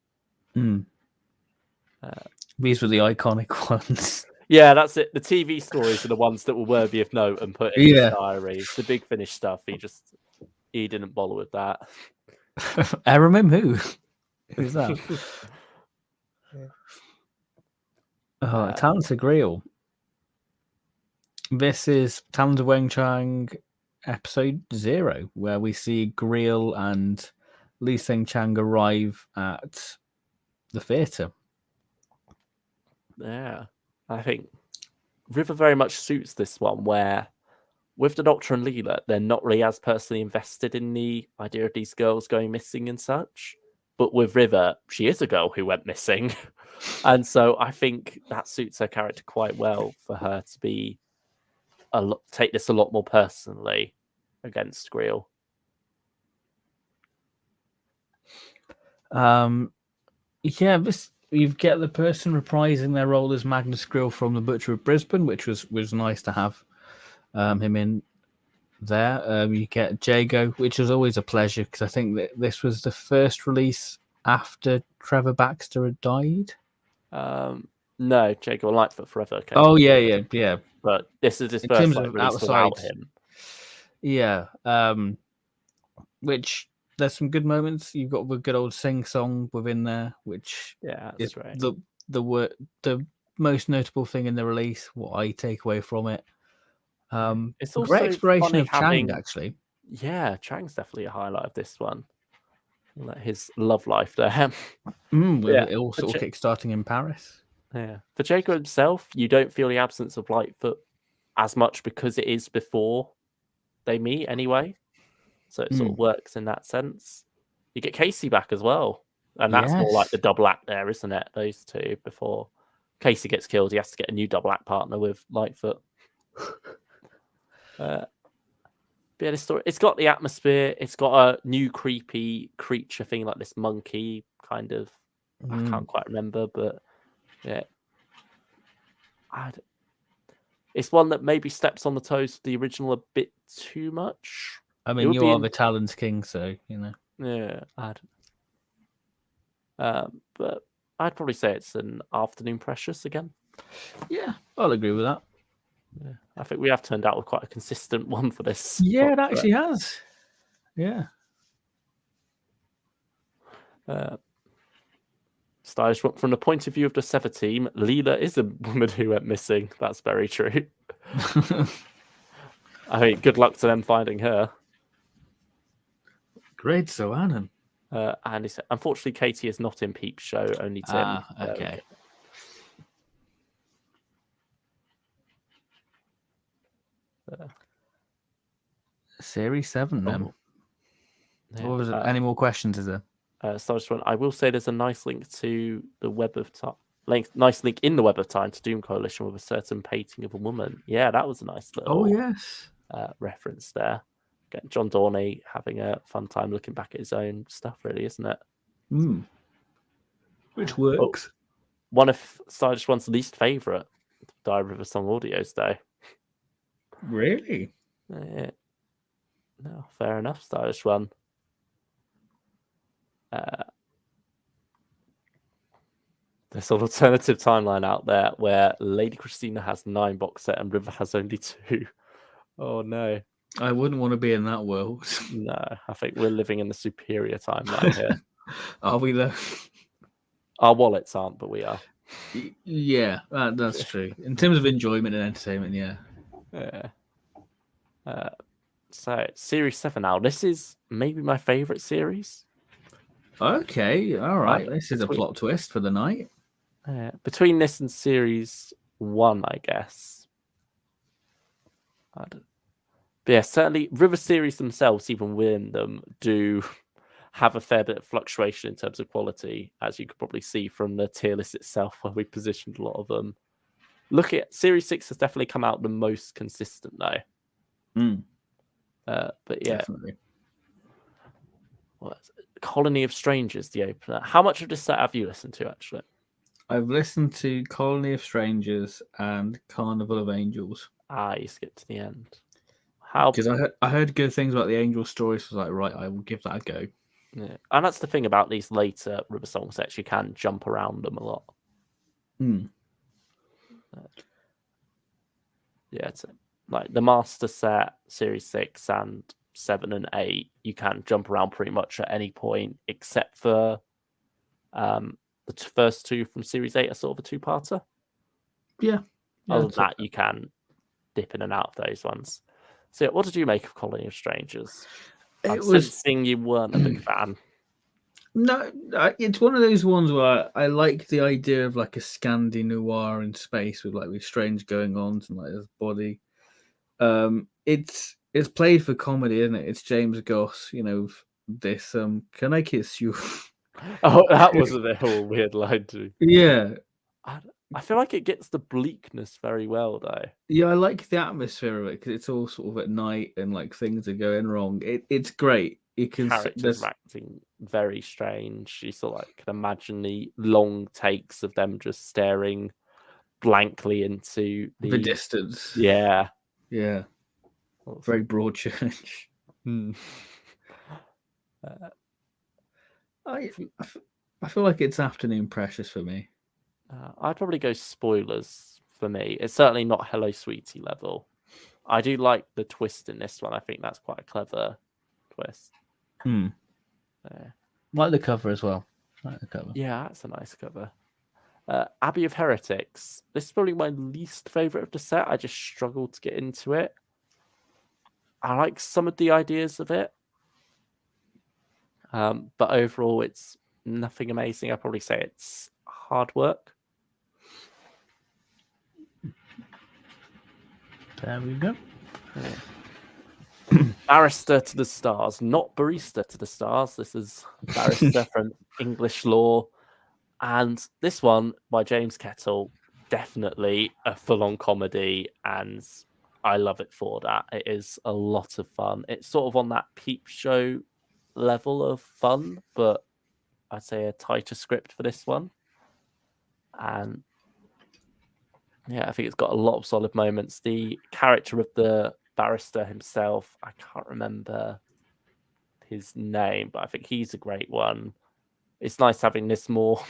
These were the iconic ones. Yeah, that's it. The TV stories are the ones that were worthy of note and put in his diary. The Big Finish stuff, he didn't bother with that. Aramim, who? Who's that? Talents of Greel. This is Talons of Weng Chang episode 0, where we see Greel and Lee Seng Chang arrive at the theatre. Yeah, I think River very much suits this one, where with the Doctor and Leela, they're not really as personally invested in the idea of these girls going missing and such. But with River, she is a girl who went missing. And so I think that suits her character quite well for her to be take this a lot more personally against Greel. Yeah, you get the person reprising their role as Magnus Greel from The Butcher of Brisbane, which was nice to have him in there. You get Jago, which was always a pleasure because I think that this was the first release after Trevor Baxter had died. No, Jago and Lightfoot Forever came. Oh yeah. But this is his In first terms like, of release outside, without him. Yeah. Which there's some good moments. You've got the good old sing song within there, which is great. the most notable thing in the release. What I take away from it. It's a also great exploration of having... Chang, actually. Yeah, Chang's definitely a highlight of this one. His love life there. With it all sort of kickstarting in Paris. Yeah. For Jacob himself, you don't feel the absence of Lightfoot as much because it is before they meet anyway. So it sort of works in that sense. You get Casey back as well. And that's more like the double act there, isn't it? Those two before Casey gets killed, he has to get a new double act partner with Lightfoot. Yeah, this story, it's got the atmosphere. It's got a new creepy creature thing, like this monkey kind of. I can't quite remember, but yeah, it's one that maybe steps on the toes of the original a bit too much. I mean, you are the Talon's king, so you know. Yeah, but I'd probably say it's an afternoon precious again. Yeah, I'll agree with that. Yeah, I think we have turned out with quite a consistent one for this. Yeah, it actually has. Yeah. Stylish from the point of view of the Sever team, Leela is a woman who went missing. That's very true. I mean, good luck to them finding her. Great, so Annan. And unfortunately, Katie is not in Peep's show, only Tim. Okay. Series 7 then. Yeah. What was it? Any more questions, is there? So I will say there's a nice link to the Web of Time. Nice link in the Web of Time to Doom Coalition with a certain painting of a woman. Yeah, that was a nice little reference there. Getting John Dorney having a fun time looking back at his own stuff, really, isn't it? Which works. One of Stylish One's least favourite Diary of a Song audios, though. Really? Yeah. No, fair enough, Stylish One. There's an alternative timeline out there where Lady Christina has 9 box set and River has only 2. Oh no. I wouldn't want to be in that world. No, I think we're living in the superior timeline here. Are we though? Our wallets aren't, but we are. Yeah, that's true. In terms of enjoyment and entertainment, yeah. So, Series 7 now. This is maybe my favourite series. Okay, all right. This is a plot twist for the night. Between this and Series 1, I guess. But yeah, certainly River series themselves, even within them, do have a fair bit of fluctuation in terms of quality, as you could probably see from the tier list itself, where we positioned a lot of them. Look at Series 6 has definitely come out the most consistent, though. But yeah. Definitely. Colony of Strangers, the opener. How much of this set have you listened to, actually? I've listened to Colony of Strangers and Carnival of Angels. You skipped to the end. Because I heard good things about the Angel stories. So I was like, right, I will give that a go. Yeah. And that's the thing about these later River Song sets. You can jump around them a lot. Yeah, it's like the Master set, Series 6 and 7 and 8, you can jump around pretty much at any point, except for the first 2 from Series 8 are sort of a 2-parter. Yeah. Other than that, you can dip in and out of those ones. So, what did you make of Colony of Strangers? I'm sensing you weren't a big fan. No, it's one of those ones where I like the idea of like a Scandi noir in space with like these strange going ons and like this body. It's played for comedy, isn't it? It's James Goss, this can I kiss you? Oh, that was a little weird line too. Yeah. I feel like it gets the bleakness very well, though. Yeah, I like the atmosphere of it because it's all sort of at night and like things are going wrong. It's great. You can characters acting very strange. You sort of like can imagine the long takes of them just staring blankly into the distance. Yeah. Yeah. Very broad church. I feel like it's afternoon precious for me. I'd probably go spoilers for me. It's certainly not Hello Sweetie level. I do like the twist in this one. I think that's quite a clever twist. Like the cover as well. Like the cover. Yeah, that's a nice cover. Abbey of Heretics. This is probably my least favourite of the set. I just struggled to get into it. I like some of the ideas of it. But overall, it's nothing amazing. I'd probably say it's hard work. There we go. Barrister to the Stars, not Barrister to the Stars. This is Barrister from English Law. And this one by James Kettle, definitely a full-on comedy, and I love it for that. It is a lot of fun. It's sort of on that peep show level of fun, but I'd say a tighter script for this one. And yeah, I think it's got a lot of solid moments. The character of the barrister himself, I can't remember his name, but I think he's a great one. It's nice having this more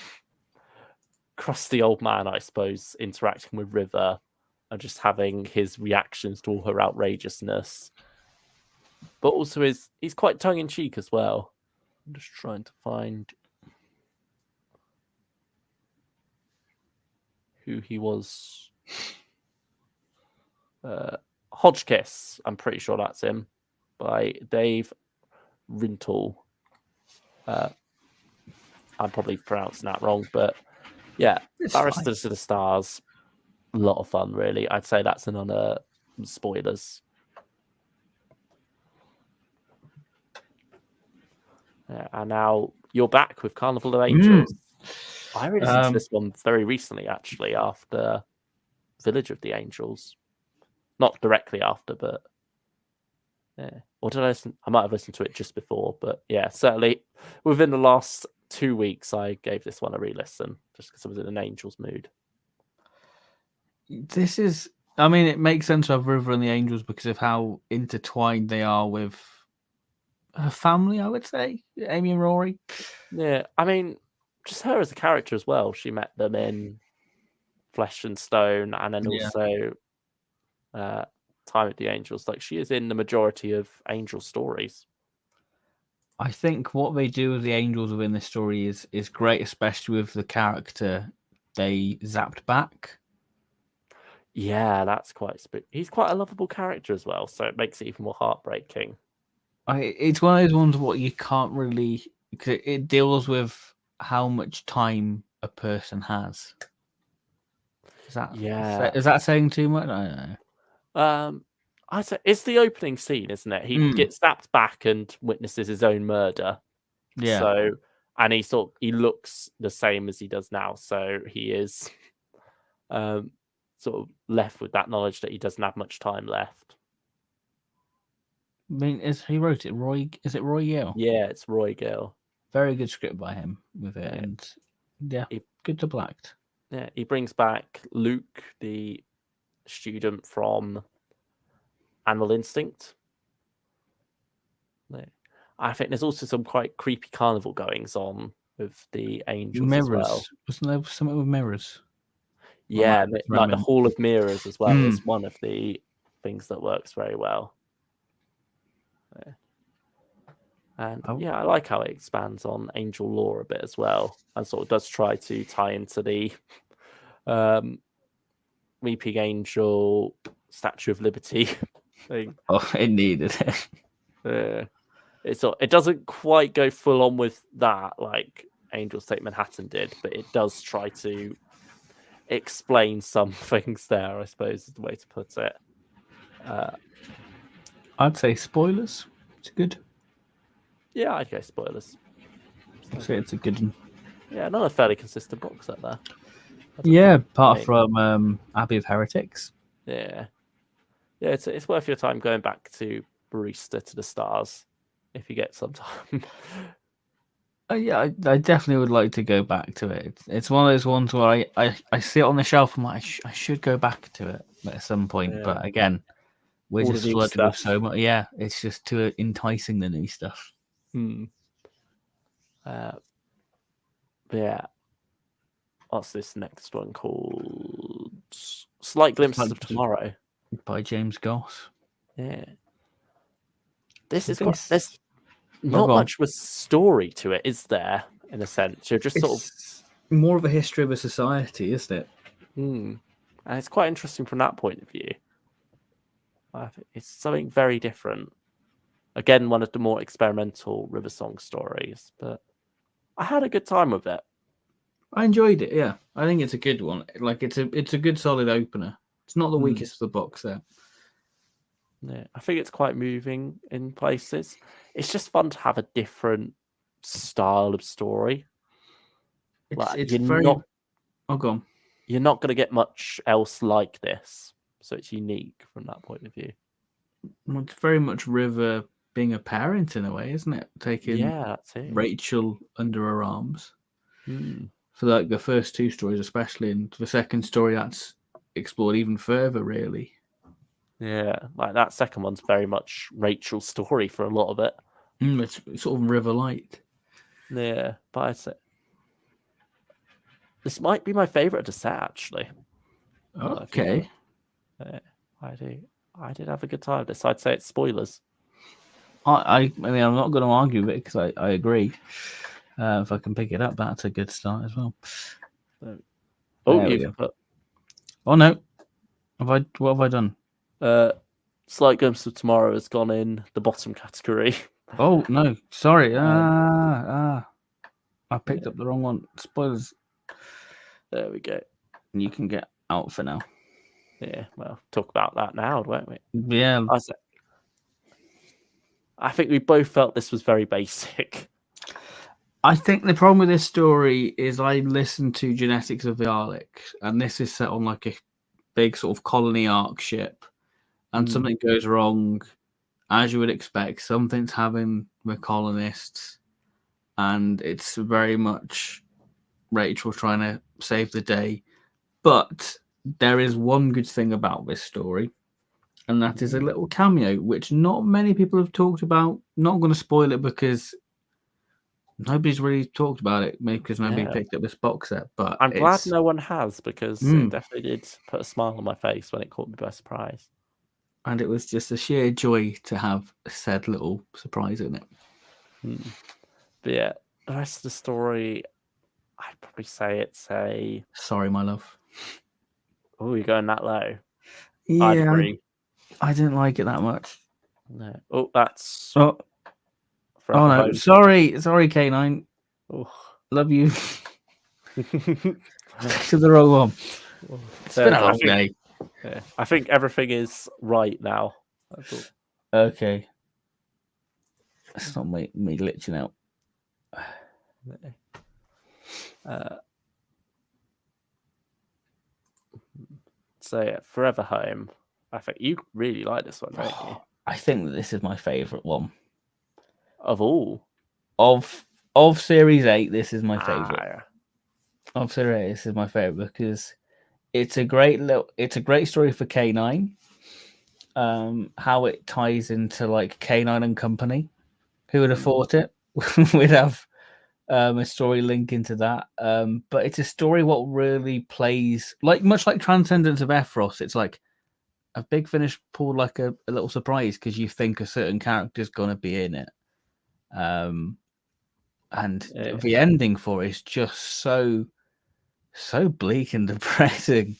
crusty old man, I suppose, interacting with River and just having his reactions to all her outrageousness. But also he's quite tongue-in-cheek as well. I'm just trying to find who he was. Hodgkiss, I'm pretty sure that's him, by Dave Rintoul. I'm probably pronouncing that wrong, but yeah, Barrister to the Stars, a lot of fun, really. I'd say that's an on spoilers. Yeah, and now you're back with Carnival of Angels. I really listened to this one very recently, actually, after Village of the Angels. Not directly after, but yeah. Or did I listen? I might have listened to it just before, but yeah, certainly within the last 2 weeks, I gave this one a re-listen just because I was in an Angels mood. This is, I mean, it makes sense to have River and the Angels because of how intertwined they are with her family, I would say, Amy and Rory. Yeah, I mean, just her as a character as well. She met them in Flesh and Stone, and then also Time at the Angels. Like, she is in the majority of Angel stories. I think what they do with the Angels within this story is great, especially with the character they zapped back. Yeah, that's quite spooky. He's quite a lovable character as well, so it makes it even more heartbreaking. It's one of those ones what you can't really, because it deals with how much time a person has. Is that saying too much? I don't know. I say it's the opening scene, isn't it? He gets zapped back and witnesses his own murder. Yeah. So, and he looks the same as he does now. So he is sort of left with that knowledge that he doesn't have much time left. I mean, he wrote it? Roy? Is it Roy Gill? Yeah, it's Roy Gill. Very good script by him with it, and good to blacked. Yeah, he brings back Luke, the student from Animal Instinct. I think there's also some quite creepy carnival goings on with the Angels as well. Wasn't there something with mirrors? Yeah, like the Hall of Mirrors as well is one of the things that works very well. Yeah. And yeah, I like how it expands on angel lore a bit as well, and sort of does try to tie into the Weeping Angel Statue of Liberty thing. Oh, it needed it. It doesn't quite go full on with that like Angels Take Manhattan did, but it does try to explain some things there, I suppose is the way to put it. I'd say spoilers. It's good. Yeah, I'd go spoilers. I'd say it's a good one. Yeah, another fairly consistent box set there. Yeah, apart from Abbey of Heretics. Yeah. Yeah, it's worth your time going back to Barrister to the Stars if you get some time. Yeah, I definitely would like to go back to it. It's one of those ones where I see it on the shelf and I'm like, I should go back to it at some point. Yeah. But again, We're All the just new flooded with stuff. so much. Yeah, it's just too enticing, the new stuff. Yeah. What's this next one called? Slight Glimpses of Tomorrow. By James Goss. Yeah. This is quite... There's Well, not much of a story to it, is there? In a sense, you're just sort of more of a history of a society, isn't it? and it's quite interesting from that point of view. It's something very different. Again, one of the more experimental River Song stories, but I had a good time with it. I enjoyed it. Yeah, I think it's a good one. Like it's a good solid opener. It's not the weakest of the box set. Yeah, I think it's quite moving in places. It's just fun to have a different style of story. It's very. Oh, go on. You're not going to get much else like this, so it's unique from that point of view. Well, it's very much River being a parent in a way, isn't it? Taking that's it. Rachel under her arms. For like the first two stories, especially, and the second story that's explored even further, really. Yeah, like that second one's very much Rachel's story for a lot of it. It's sort of River Light. Yeah, but I'd say this might be my favourite of the set, actually. Okay. I did have a good time with this. I'd say it's spoilers. I mean, I'm not going to argue with it because I agree. If I can pick it up, that's a good start as well. Oh no, what have I done? Slight Glimpse of Tomorrow has gone in the bottom category. Oh no, sorry. I picked up the wrong one. Spoilers. There we go. You can get out for now. Yeah, well, talk about that now, won't we? Yeah. I think we both felt this was very basic. I think the problem with this story is I listened to Genetics of the Daleks, and this is set on like a big sort of colony arc ship, and something goes wrong, as you would expect. Something's happening with colonists, and it's very much Rachel trying to save the day. But there is one good thing about this story, and that is a little cameo, which not many people have talked about. Not going to spoil it because nobody's really talked about it, maybe because nobody picked up this box set. But I'm glad no one has, because it definitely did put a smile on my face when it caught me by surprise. And it was just a sheer joy to have said little surprise in it. But yeah, the rest of the story, I'd probably say it's a... Sorry, my love. Oh, you're going that low? Yeah, I'd agree. I didn't like it that much. No. Oh, that's... Oh no! Home. Sorry, K9. Oh. Love you. To the wrong one. It's been a long day. Yeah, I think everything is right now. Okay. It's not me glitching out. So yeah, Forever Home. I think you really like this one, don't you? I think that this is my favourite one. Of all? Of Series 8, this is my favourite. Of Series 8, this is my favourite because it's a great story for K9. How it ties into like K9 and Company. Who would have thought it? We'd have a story link into that. But it's a story what really plays much like Transcendence of Ephros. It's like a Big Finish pulled like a little surprise because you think a certain character's gonna be in it. And the ending for it is just so bleak and depressing.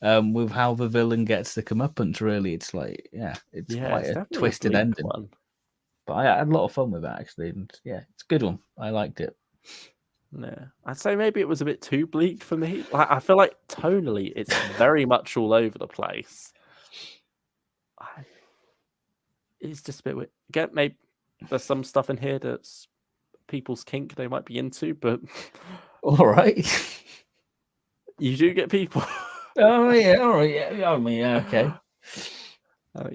With how the villain gets the comeuppance, really, it's like it's quite a twisted ending. But I had a lot of fun with that actually, and it's a good one. I liked it. Yeah, I'd say maybe it was a bit too bleak for me. Like I feel like tonally, it's very much all over the place. It's just a bit weird. Again, maybe there's some stuff in here that's people's kink they might be into, but all right, you do get people. Oh yeah, all right, yeah. I mean, okay.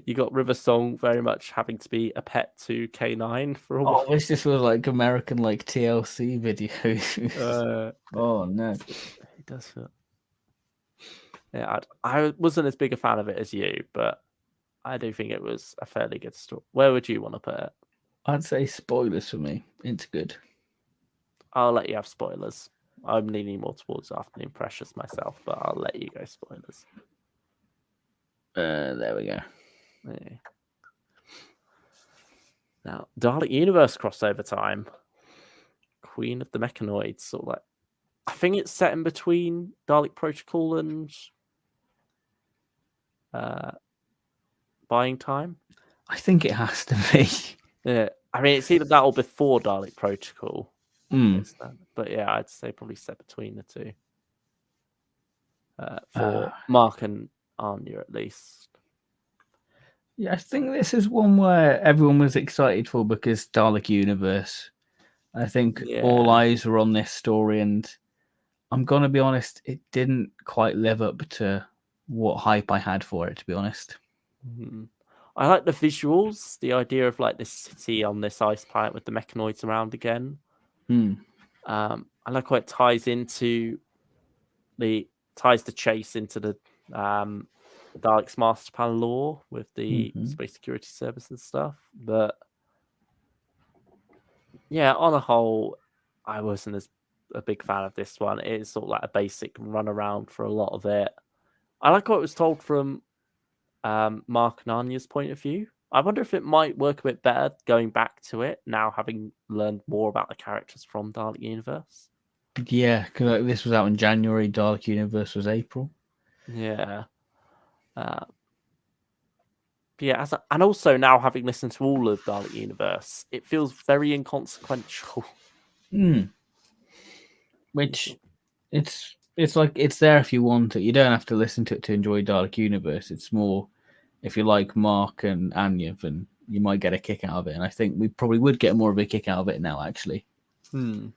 You got River Song very much having to be a pet to K9 for a while. Oh, this just feels like American TLC videos. Oh no, it does feel. Yeah, I wasn't as big a fan of it as you, but I do think it was a fairly good story. Where would you want to put it? I'd say spoilers for me. It's good. I'll let you have spoilers. I'm leaning more towards Afternoon Precious myself, but I'll let you go spoilers. There we go. Yeah. Now, Dalek Universe crossover time. Queen of the Mechanoids, sort of like. I think it's set in between Dalek Protocol and Buying Time. I think it has to be. Yeah, I mean, it's either that or before Dalek Protocol. Mm. But yeah, I'd say probably set between the two. For Mark and Anya, at least. Yeah, I think this is one where everyone was excited for because Dalek Universe. I think all eyes were on this story, and I'm gonna be honest, it didn't quite live up to what hype I had for it, to be honest. Mm-hmm. I like the visuals, the idea of like this city on this ice planet with the mechanoids around again. I like how it ties the chase into the Daleks master plan lore with the space security service and stuff. But yeah, on a whole, I wasn't as a big fan of this one. It's sort of like a basic run around for a lot of it. I like how it was told from Mark and Anya's point of view. I wonder if it might work a bit better going back to it now, having learned more about the characters from Dalek Universe. Yeah, because this was out in January. Dalek Universe was April. Yeah. Yeah, and also now having listened to all of Dalek Universe, it feels very inconsequential. Which it's like it's there if you want it. You don't have to listen to it to enjoy Dalek Universe. It's more if you like Mark and Anya, then you might get a kick out of it. And I think we probably would get more of a kick out of it now, actually. Yeah,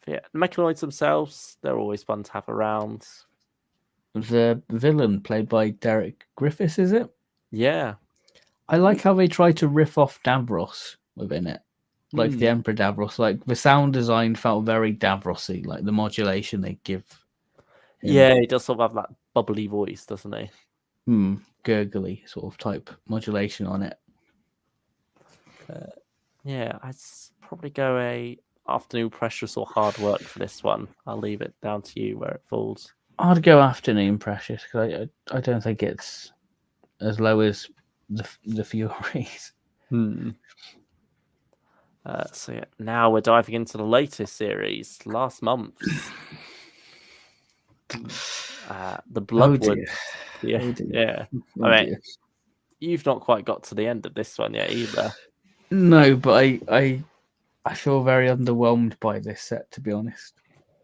the Mechanoids themselves, they're always fun to have around. The villain played by Derek Griffiths, is it? Yeah. I like how they try to riff off Davros within it. Like the Emperor Davros. Like the sound design felt very Davrosy, like the modulation they give him. Yeah, he does sort of have that bubbly voice, doesn't he? Gurgly sort of type modulation on it. Yeah, I'd probably go a Afternoon Precious or Hard Work for this one. I'll leave it down to you where it falls. I'd go Afternoon Precious because I don't think it's as low as the Furies. So yeah, now we're diving into the latest series, last month's. The Bloodwoods. Yeah. I mean, you've not quite got to the end of this one yet either. No, but I feel very underwhelmed by this set, to be honest.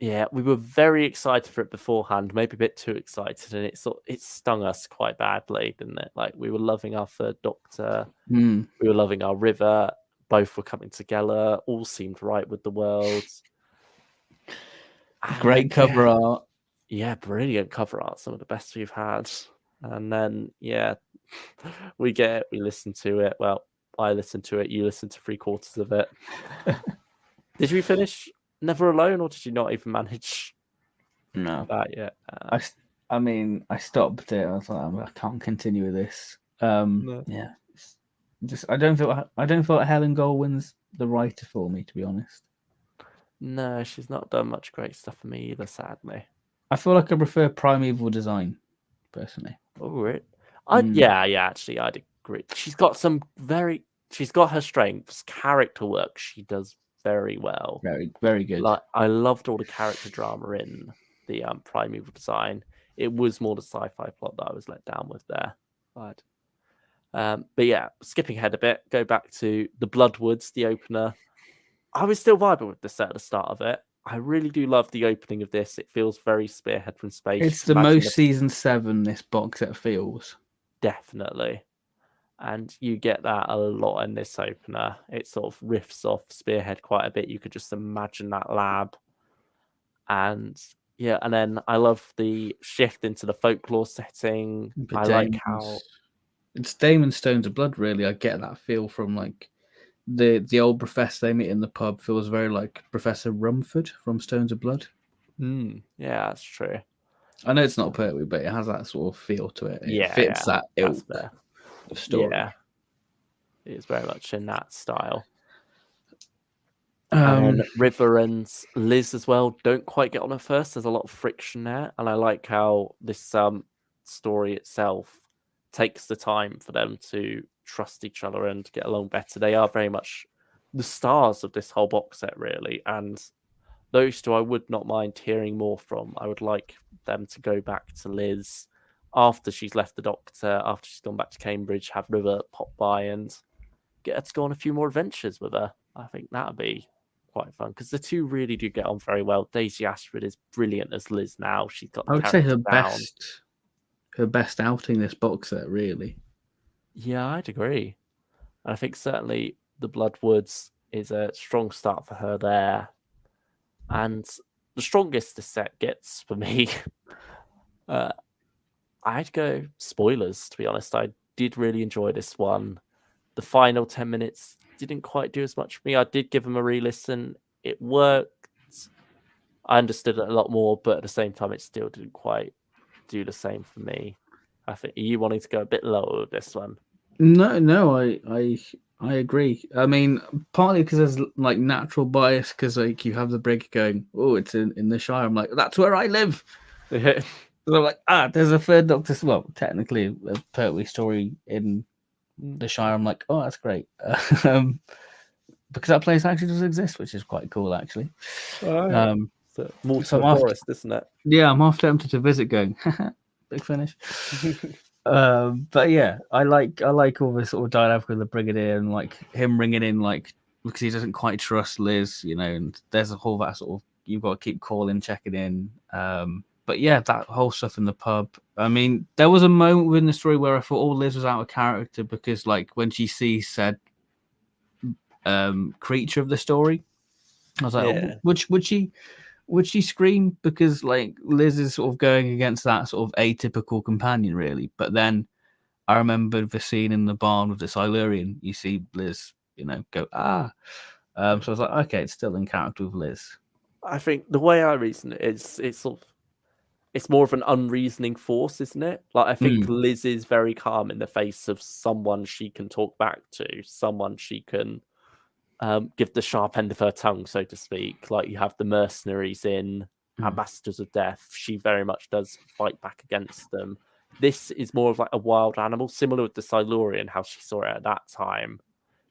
Yeah, we were very excited for it beforehand, maybe a bit too excited, and it stung us quite badly, didn't it? Like we were loving our Third Doctor, we were loving our River, both were coming together, all seemed right with the world. Great cover art. Yeah, brilliant cover art, some of the best we've had. And then we listen to it. Well, I listened to it, you listened to 3/4 of it. Did we finish Never Alone, or did you not even manage that yet? I mean, I stopped it. I was like, I can't continue with this. No. Yeah, just I don't feel like Helen Goldwyn's the writer for me, to be honest. No, she's not done much great stuff for me either, sadly. I feel like I prefer Primeval Design, personally. Oh, right. Actually, I'd agree. She's got her strengths. Character work she does very well. Very, very good. Like I loved all the character drama in the Primeval Design. It was more the sci-fi plot that I was let down with there. But yeah, skipping ahead a bit, go back to the Bloodwoods, the opener. I was still vibing with the set at the start of it. I really do love the opening of this. It feels very Spearhead from space. It's the most season 7 this box set feels. Definitely. And you get that a lot in this opener. It sort of riffs off Spearhead quite a bit. You could just imagine that lab. And yeah, and then I love the shift into the folklore setting. I like how it's Damon Stones of Blood, really. I get that feel from like the old professor they meet in the pub feels very like Professor Rumford from Stones of Blood. Yeah, that's true. I know it's not Pertwee, but it has that sort of feel to it. It fits that ilk. of story. Yeah, it's very much in that style. And then River and Liz as well don't quite get on at first. There's a lot of friction there, and I like how this story itself takes the time for them to trust each other and get along better. They are very much the stars of this whole box set, really, and those two I would not mind hearing more from. I would like them to go back to Liz after she's left the Doctor, after she's gone back to Cambridge, have River pop by and get her to go on a few more adventures with her. I think that would be quite fun because the two really do get on very well. Daisy Ashford is brilliant as Liz now. She's got the I would say her down. best outing this box set, really. Yeah, I'd agree. And I think certainly the Bloodwoods is a strong start for her there. And the strongest this set gets for me, I'd go spoilers, to be honest. I did really enjoy this one. The final 10 minutes didn't quite do as much for me. I did give them a re-listen. It worked. I understood it a lot more, but at the same time, it still didn't quite do the same for me. I think, are you wanting to go a bit lower with this one? No, I agree. I mean, partly because there's like natural bias, because like you have the brig going, oh, it's in the Shire. I'm like, that's where I live. So I'm like, there's a third Doctor. Well, technically, a Pertwee story in the Shire. I'm like, oh, that's great. Because that place actually does exist, which is quite cool, actually. So Mortimer Forest, isn't it? Yeah, I'm half tempted to visit, going, big finish. But yeah, I like all this sort of dynamic with the Brigadier and like him ringing in, like, because he doesn't quite trust Liz, you know, and there's a whole that sort of, you've got to keep calling, checking in. But yeah, that whole stuff in the pub. I mean, there was a moment within the story where I thought, Liz was out of character, because like when she sees said creature of the story, I was like, would she scream? Because like Liz is sort of going against that sort of atypical companion, really. But then I remember the scene in the barn with the Silurian. You see Liz, you know, go So I was like, okay, it's still in character with Liz. I think the way I reason it is, it's more of an unreasoning force, isn't it? Like, I think Liz is very calm in the face of someone she can talk back to, someone she can give the sharp end of her tongue, so to speak. Like, you have the mercenaries in Ambassadors of Death. She very much does fight back against them. This is more of like a wild animal, similar with the Silurian, how she saw it at that time.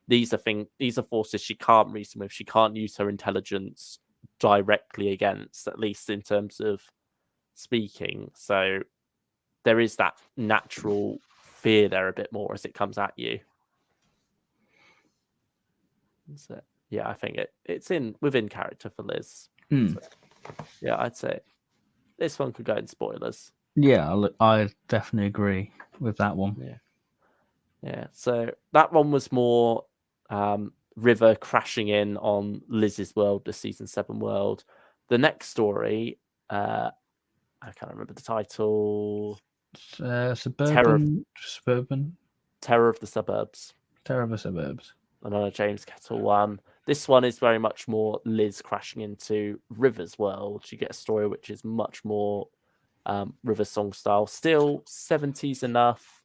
These are forces she can't reason with. She can't use her intelligence directly against, at least in terms of speaking. So there is that natural fear there a bit more as it comes at you. So, yeah, I think it's within character for Liz. So, yeah, I'd say this one could go in spoilers. Yeah, I definitely agree with that one. Yeah. So that one was more River crashing in on Liz's world, the season 7 world. The next story, I can't remember the title. Suburban. Terror of the Suburbs. Terror of the Suburbs. Another James Kettle one. This one is very much more Liz crashing into River's world. You get a story which is much more River song style. Still 70s enough.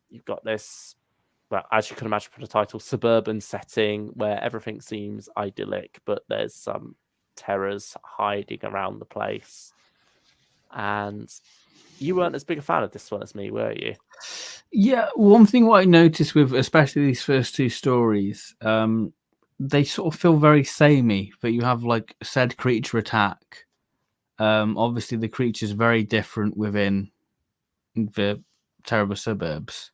You've got this, well, as you can imagine from the title, suburban setting where everything seems idyllic, but there's some terrors hiding around the place. And you weren't as big a fan of this one as me, were you? Yeah, one thing what I noticed with especially these first two stories, they sort of feel very samey, but you have like said creature attack. Obviously the creature's very different within the Terrible Suburbs,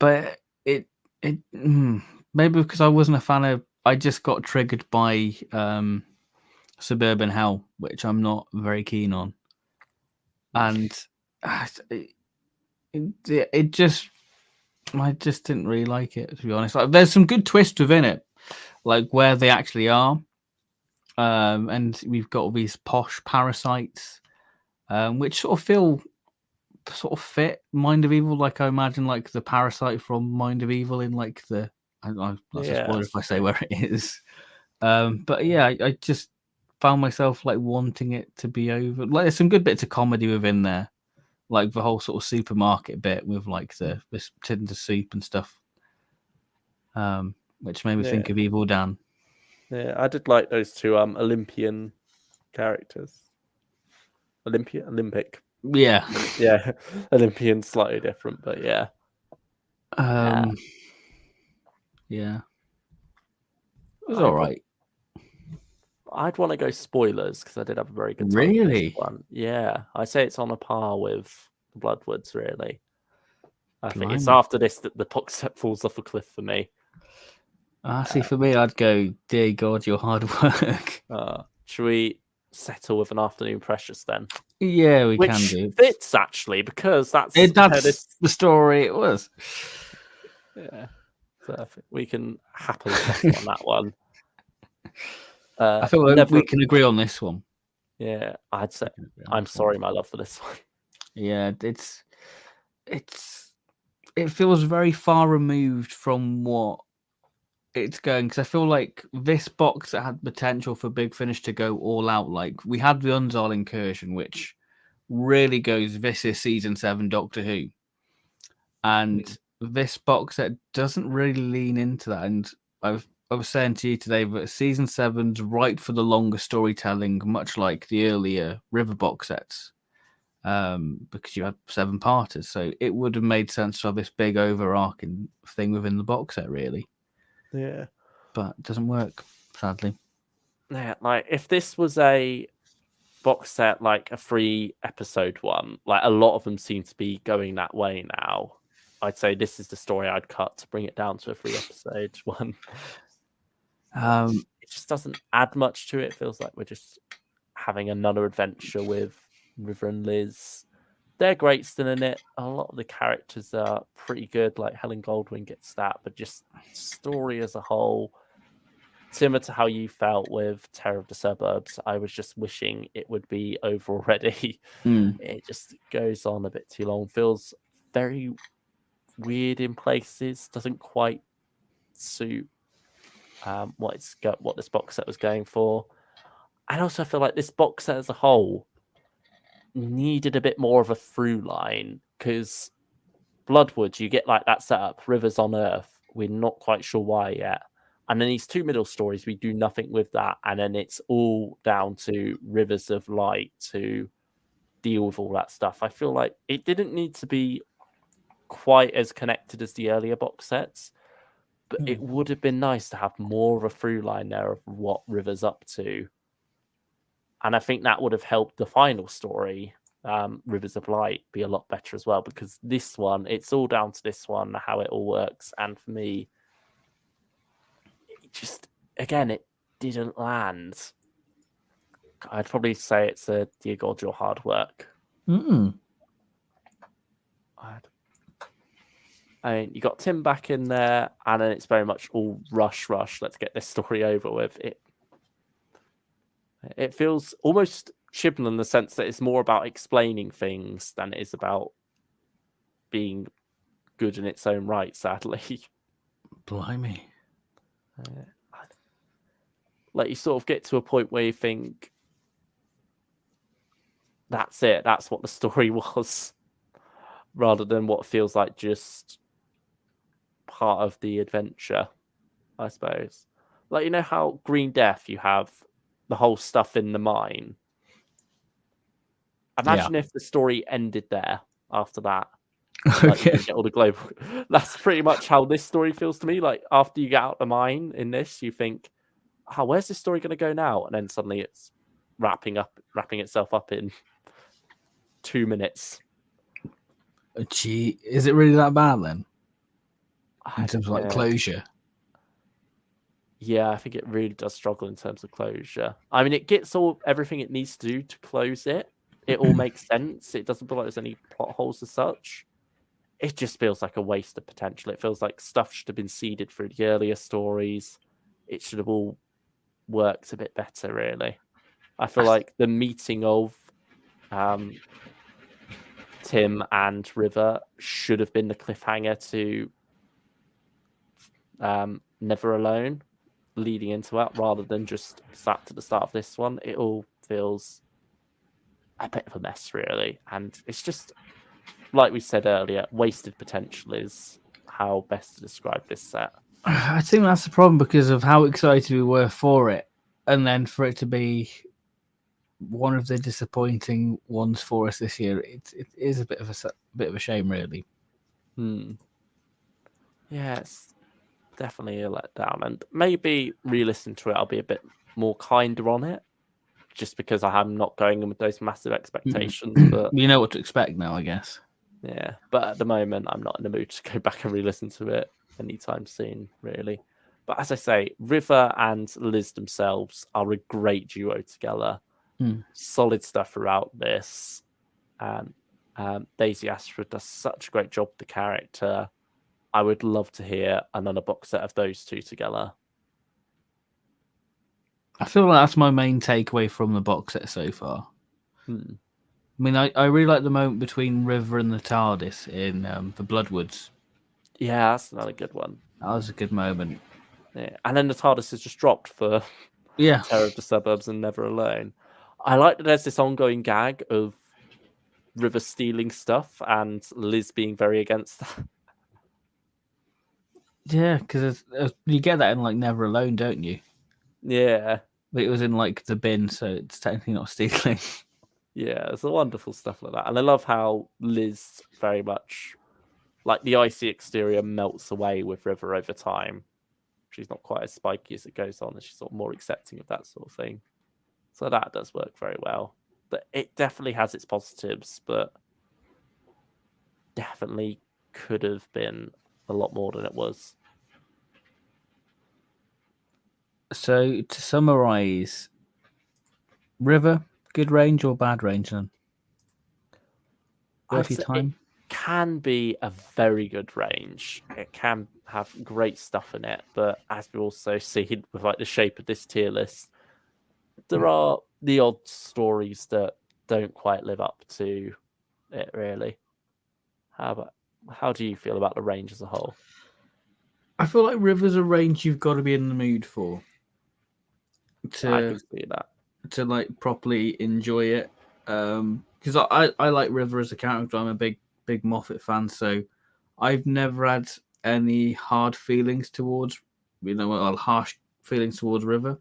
but it maybe because I wasn't a fan of, I just got triggered by Suburban Hell, which I'm not very keen on, and it just, I just didn't really like it, to be honest. Like, there's some good twists within it, like where they actually are, and we've got all these posh parasites, which sort of fit Mind of Evil. Like I imagine, like the parasite from Mind of Evil in like the, that's a spoiler if I say where it is. But yeah, I just found myself like wanting it to be over. Like there's some good bits of comedy within there, like the whole sort of supermarket bit with like this tins of soup and stuff, which made me think of Evil Dan. Yeah, I did like those two Olympian characters. Olympic. Yeah. Yeah, Olympian slightly different, but yeah. Yeah. It was all right. I'd want to go spoilers because I did have a very good time with this one. Yeah, I say it's on a par with Bloodwoods, really. I think it's after this that the box set falls off a cliff for me. See, for me, I'd go, dear God, your hard work. Should we settle with an Afternoon Precious then? Yeah, we can do. Which fits, actually, because that's the story it was. Yeah. So I think we can happily settle on that one. I feel like we can agree on this one. Yeah, I'd say I'm sorry, my love, for this one. Yeah, it feels very far removed from what it's going, because I feel like this box that had potential for Big Finish to go all out. Like we had the Untitled Incursion, which really goes, this is season 7 Doctor Who, and this box set doesn't really lean into that. And I was saying to you today that season 7's right for the longer storytelling, much like the earlier River box sets, because you had 7-parters. So it would have made sense to have this big overarching thing within the box set, really. Yeah. But it doesn't work, sadly. Yeah, like if this was a box set, like a 3-episode one, like a lot of them seem to be going that way now. I'd say this is the story I'd cut to bring it down to a 3-episode one. It just doesn't add much to it. It feels like we're just having another adventure with River and Liz. They're great still in it. A lot of the characters are pretty good, like Helen Goldwyn gets that, but just story as a whole, similar to how you felt with Terror of the Suburbs, I was just wishing it would be over already. It just goes on a bit too long. Feels very weird in places. Doesn't quite suit what this box set was going for. And also I feel like this box set as a whole needed a bit more of a through line, because Bloodwood, you get like that setup, Rivers on Earth. We're not quite sure why yet. And then these 2 middle stories, we do nothing with that. And then it's all down to Rivers of Light to deal with all that stuff. I feel like it didn't need to be quite as connected as the earlier box sets, but it would have been nice to have more of a through line there of what River's up to. And I think that would have helped the final story, Rivers of Light, be a lot better as well, because this one, it's all down to this one, how it all works. And for me, it just, again, it didn't land. I'd probably say it's a dear God, your hard work. I mean, you got Tim back in there, and then it's very much all rush. Let's get this story over with. It feels almost Chibnall in the sense that it's more about explaining things than it is about being good in its own right, sadly. Blimey. Like you sort of get to a point where you think, that's it, that's what the story was, rather than what feels like just part of the adventure, I suppose. Like, you know how Green Death, you have the whole stuff in the mine? Imagine if the story ended there after that. Like, you get all the global. That's pretty much how this story feels to me. Like, after you get out the mine in this, you think, oh, where's this story going to go now? And then suddenly it's wrapping itself up in 2 minutes. Gee, is it really that bad then? In terms of like closure? Yeah, I think it really does struggle in terms of closure. I mean, it gets everything it needs to do to close it. It all makes sense. It doesn't feel like there's any plot holes as such. It just feels like a waste of potential. It feels like stuff should have been seeded through the earlier stories. It should have all worked a bit better, really. I feel like the meeting of Tim and River should have been the cliffhanger to Never Alone, leading into that, rather than just sat to the start of this one. It all feels a bit of a mess, really. And it's just, like we said earlier, wasted potential is how best to describe this set. I think that's the problem because of how excited we were for it, and then for it to be one of the disappointing ones for us this year. It is a bit of a shame, really. Yeah, it's definitely a letdown, and maybe re-listening to it, I'll be a bit more kinder on it, just because I am not going in with those massive expectations. But you know what to expect now, I guess. Yeah, but at the moment, I'm not in the mood to go back and re-listen to it anytime soon, really. But as I say, River and Liz themselves are a great duo together. Solid stuff throughout this. And Daisy Ashford does such a great job with the character. I would love to hear another box set of those two together. I feel like that's my main takeaway from the box set so far. I mean, I really like the moment between River and the TARDIS in the Bloodwoods. Yeah, that's another good one. That was a good moment. Yeah, and then the TARDIS is just dropped for Terror of the Suburbs and Never Alone. I like that there's this ongoing gag of River stealing stuff and Liz being very against that. Yeah, because you get that in like Never Alone, don't you? Yeah. But it was in like the bin, so it's technically not stealing. Yeah, it's a wonderful stuff like that. And I love how Liz very much, like the icy exterior melts away with River over time. She's not quite as spiky as it goes on, and she's sort of more accepting of that sort of thing. So that does work very well. But it definitely has its positives, but definitely could have been a lot more than it was. So to summarize, River, good range or bad range then? Worth your time? It can be a very good range. It can have great stuff in it, but as we also see with like the shape of this tier list, there are the odd stories that don't quite live up to it, really. How do you feel about the range as a whole? I feel like River's a range you've got to be in the mood for. I can see that. To like properly enjoy it. Because I like River as a character. I'm a big Moffat fan, so I've never had any hard feelings towards, harsh feelings towards River.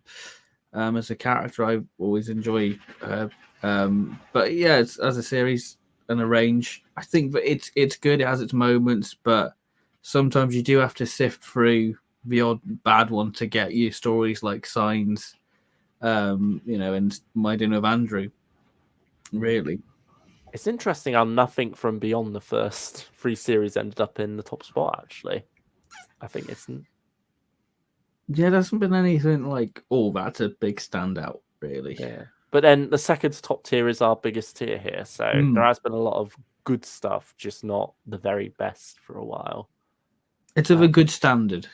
As a character, I always enjoy her. But yeah, it's, as a series and a range, I think that it's good. It has its moments, but sometimes you do have to sift through the odd bad one to get you stories like Signs, and My Dinner with Andrew. Really, it's interesting how nothing from beyond the first 3 series ended up in the top spot. Actually, I think it's there hasn't been anything like, oh, that's a big standout, really. Yeah. But then the second top tier is our biggest tier here. So there has been a lot of good stuff, just not the very best for a while. It's of a good standard.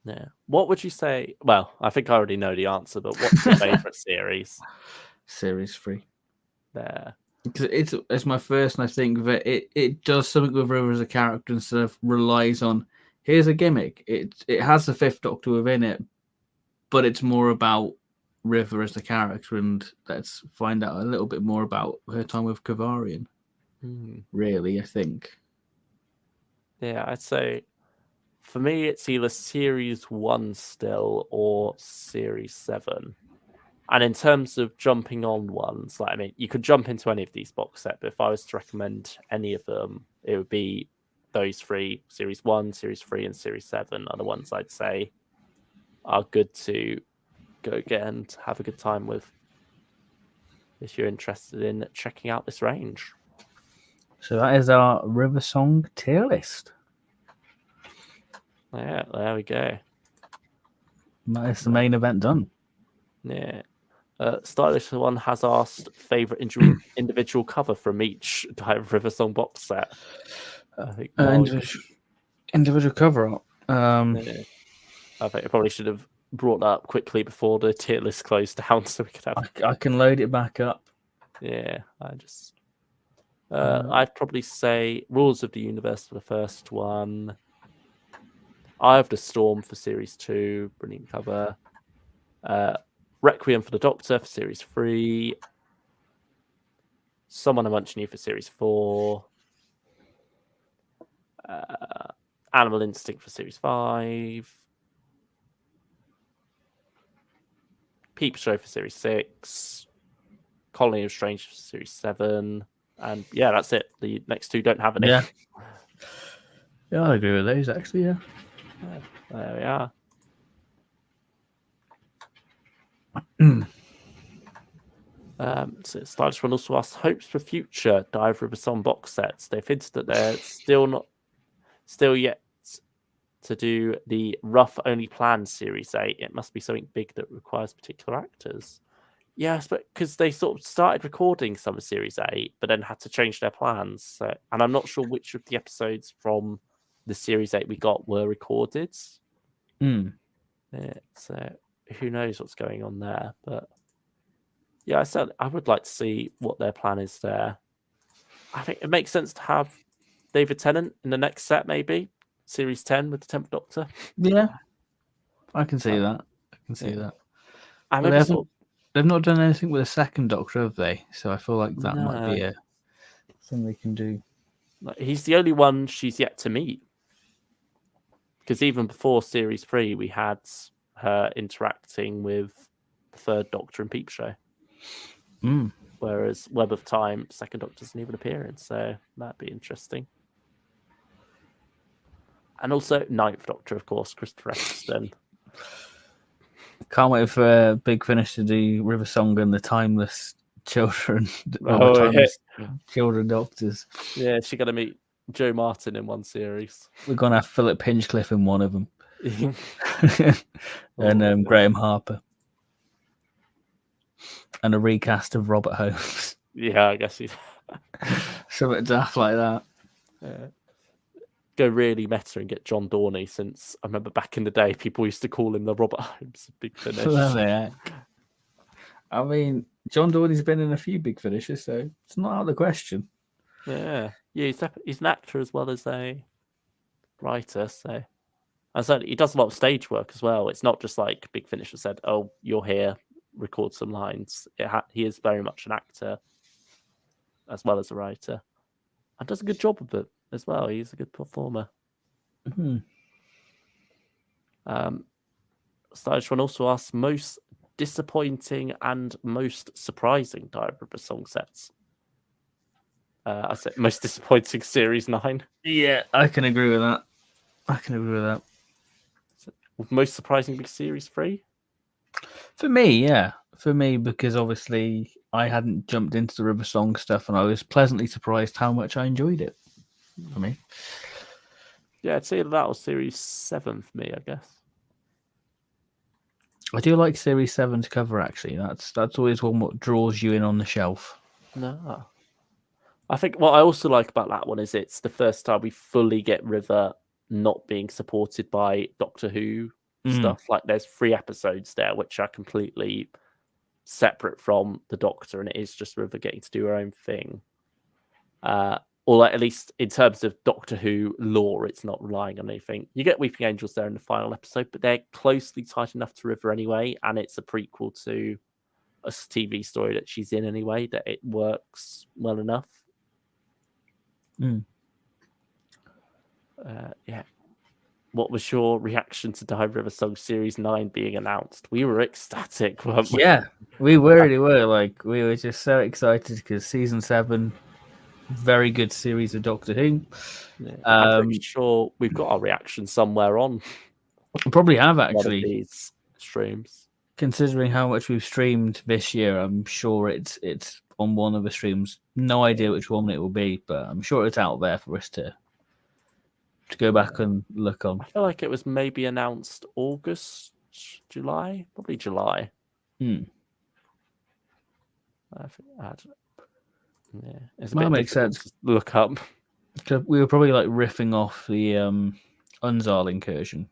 Yeah. What would you say? Well, I think I already know the answer, but what's your favorite series? Series 3. There. Because it's my first, and I think that it does something with River as a character instead of relies on, here's a gimmick. It has the Fifth Doctor within it, but it's more about River as a character, and let's find out a little bit more about her time with Kavarian. Really, I think. Yeah, I'd say for me it's either Series 1 still or Series 7. And in terms of jumping on ones, like, I mean, you could jump into any of these box sets, but if I was to recommend any of them, it would be those 3, Series 1, Series 3, and Series 7 are the ones I'd say are good to go get and have a good time with if you're interested in checking out this range. So that is our River Song tier list. Yeah, there we go. That is the main event done. Yeah. Stylish One has asked favorite individual cover from each River Song box set. I think individual cover art. Yeah. I think I probably should have brought that up quickly before the tier list closed down, so we could have. I can load it back up. Yeah, I'd probably say Rules of the Universe for the first one. Eye of the Storm for Series 2, brilliant cover. Requiem for the Doctor for Series 3. Someone Amongst You for Series 4. Animal Instinct for Series 5. Peep Show for Series 6. Colony of Strange for Series 7. And yeah, that's it. The next two don't have any. Yeah. Yeah, I agree with those, actually, yeah. There we are. So Stylish One also asked hopes for future Dive River Song box sets. They've hinted that they're still yet to do the rough only planned Series 8. It must be something big that requires particular actors. Yes, but because they sort of started recording some of Series 8, but then had to change their plans. So, and I'm not sure which of the episodes from the Series 8 we got were recorded. So who knows what's going on there. But yeah, I would like to see what their plan is there. I think it makes sense to have David Tennant in the next set, maybe. Series 10 with the 10th Doctor. Yeah, I can see that. I can see that. And But they've not done anything with the second Doctor, have they? So I feel like that might be a thing they can do. He's the only one she's yet to meet. Because even before Series 3, we had her interacting with the third Doctor in Peep Show. Whereas Web of Time, second Doctor doesn't even appear in. So that'd be interesting. And also Ninth Doctor, of course, Christopher Eccleston. Can't wait for Big Finish to do River Song and the Timeless Children. Timeless Children Doctors. Yeah, she's going to meet Joe Martin in one series. We're going to have Philip Hinchcliffe in one of them. And Graham Harper. And a recast of Robert Holmes. Yeah, I guess he's... Something daft like that. Yeah. Go really meta and get John Dorney, since I remember back in the day people used to call him the Robert Holmes of Big Finish. I mean, John Dorney's been in a few Big Finishes, so it's not out of the question. Yeah, he's an actor as well as a writer, so... And so he does a lot of stage work as well. It's not just like Big Finish has said, "Oh, you're here, record some lines." He is very much an actor as well as a writer, and does a good job of it as well. He's a good performer. Stylish One also asks most disappointing and most surprising Dive River song sets. I said most disappointing Series 9. Yeah, I can agree with that. Most surprising big Series 3? For me, yeah. For me, because obviously I hadn't jumped into the River Song stuff and I was pleasantly surprised how much I enjoyed it. For me. Yeah, I'd say that was Series 7 for me, I guess. I do like Series 7's cover, actually. That's always one what draws you in on the shelf. No. I think what I also like about that one is it's the first time we fully get River not being supported by Doctor Who stuff. Like there's 3 episodes there which are completely separate from the Doctor, and it is just River getting to do her own thing. Or at least in terms of Doctor Who lore, it's not relying on anything. You get Weeping Angels there in the final episode, but they're closely tied enough to River anyway, and it's a prequel to a TV story that she's in anyway, that it works well enough. Yeah. What was your reaction to Dive River Song Series 9 being announced? We were ecstatic, weren't we? Yeah, we really were. Like, we were just so excited because Season 7, very good series of Doctor Who. Yeah. I'm pretty sure we've got our reaction somewhere on. Probably have, actually. One of these streams. Considering how much we've streamed this year, I'm sure it's on one of the streams. No idea which one it will be, but I'm sure it's out there for us to go back and look on. I feel like it was maybe announced August, July, probably July. I think it's a that bit makes sense. To look up. We were probably like riffing off the Unzal incursion.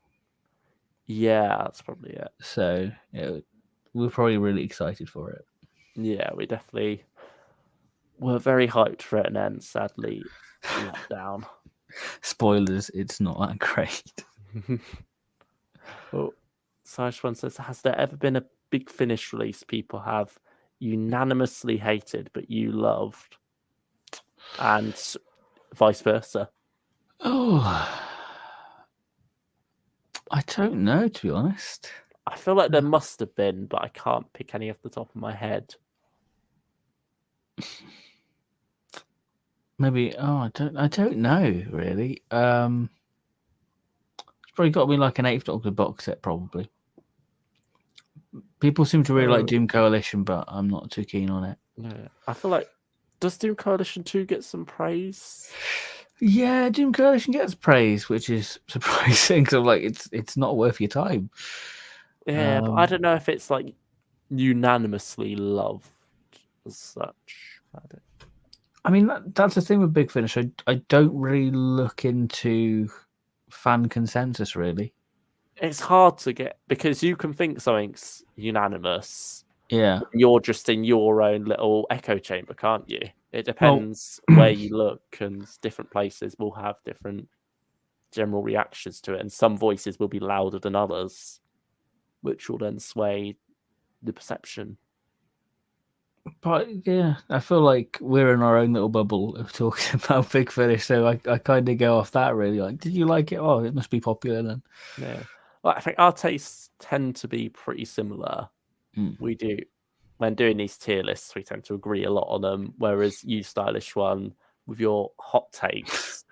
Yeah, that's probably it. So we were probably really excited for it. Yeah, we definitely were very hyped for it, and then sadly let down. Spoilers, it's not that great. Well, Sash one says, has there ever been a Big Finish release people have unanimously hated but you loved? and vice versa? Oh, I don't know, to be honest. I feel like there must have been, but I can't pick any off the top of my head. Maybe. Oh, I don't know really. It's probably got to be like an Eighth Doctor box set, probably. People seem to really like Doom Coalition, but I'm not too keen on it. Yeah, I feel like, does Doom Coalition 2 get some praise? Yeah, Doom Coalition gets praise, which is surprising. So like, it's not worth your time. Yeah, but I don't know if it's like unanimously loved as such. I mean, that's the thing with Big Finish. I don't really look into fan consensus, really. It's hard to get, because you can think something's unanimous. Yeah. You're just in your own little echo chamber, can't you? It depends where you look, and different places will have different general reactions to it, and some voices will be louder than others, which will then sway the perception. But yeah, I feel like we're in our own little bubble of talking about Big Finish, so I kind of go off that really. Like, did you like it? Oh, it must be popular then. Yeah, well, I think our tastes tend to be pretty similar. We do, when doing these tier lists, we tend to agree a lot on them. Whereas you, Stylish One, with your hot takes,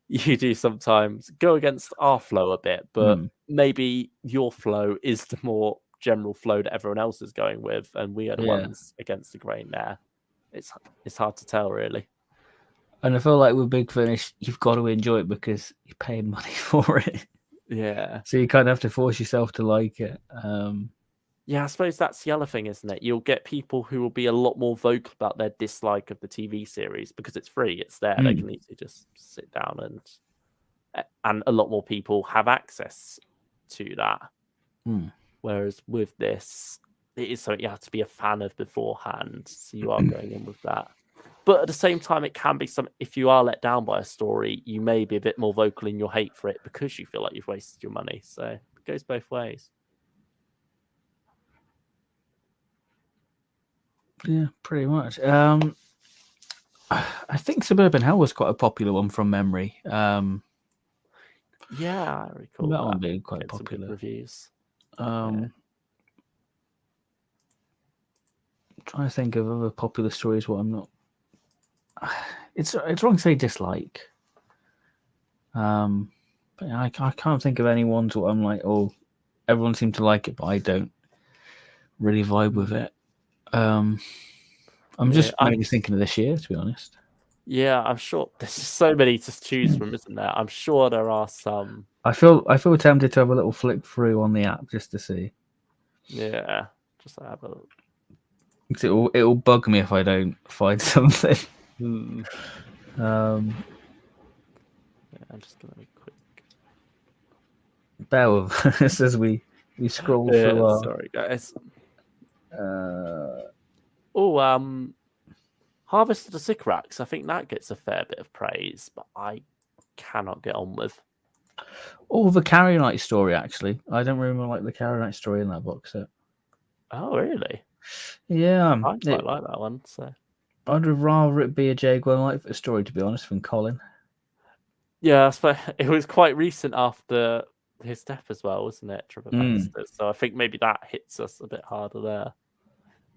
you do sometimes go against our flow a bit, but maybe your flow is the more general flow that everyone else is going with, and we are the ones against the grain there. It's hard to tell, really. And I feel like with Big Finish, you've got to enjoy it because you're paying money for it. Yeah. So you kind of have to force yourself to like it. Yeah, I suppose that's the other thing, isn't it? You'll get people who will be a lot more vocal about their dislike of the TV series because it's free, it's there. They can easily just sit down, and a lot more people have access to that. Whereas with this, it is something you have to be a fan of beforehand, so you are going in with that. But at the same time, it can be something, if you are let down by a story, you may be a bit more vocal in your hate for it because you feel like you've wasted your money. So it goes both ways. Yeah, pretty much. I think Suburban Hell was quite a popular one from memory. Yeah, I recall that one being quite popular. Some good reviews. I'm trying to think of other popular stories. What I'm not. It's wrong to say dislike. But I can't think of any ones where I'm like, oh, everyone seemed to like it, but I don't really vibe with it. I'm just maybe thinking of this year, to be honest. Yeah, I'm sure there's just so many to choose from, isn't there? I'm sure there are some. I feel tempted to have a little flick through on the app just to see. Yeah, just have a look. It'll bug me if I don't find something. Yeah, I'm just gonna be quick. Bear with us as we scroll through. Sorry, guys. Harvest of the Sycorax. I think that gets a fair bit of praise, but I cannot get on with. Oh, the Carrionite story, actually. I don't really like the Carrionite story in that box set. Oh, really? Yeah. I quite like that one. So I'd rather it be a Jay Glenlightfoot story, to be honest, than Colin. Yeah, it was quite recent after his death as well, wasn't it, Trevor Baxter? So I think maybe that hits us a bit harder there.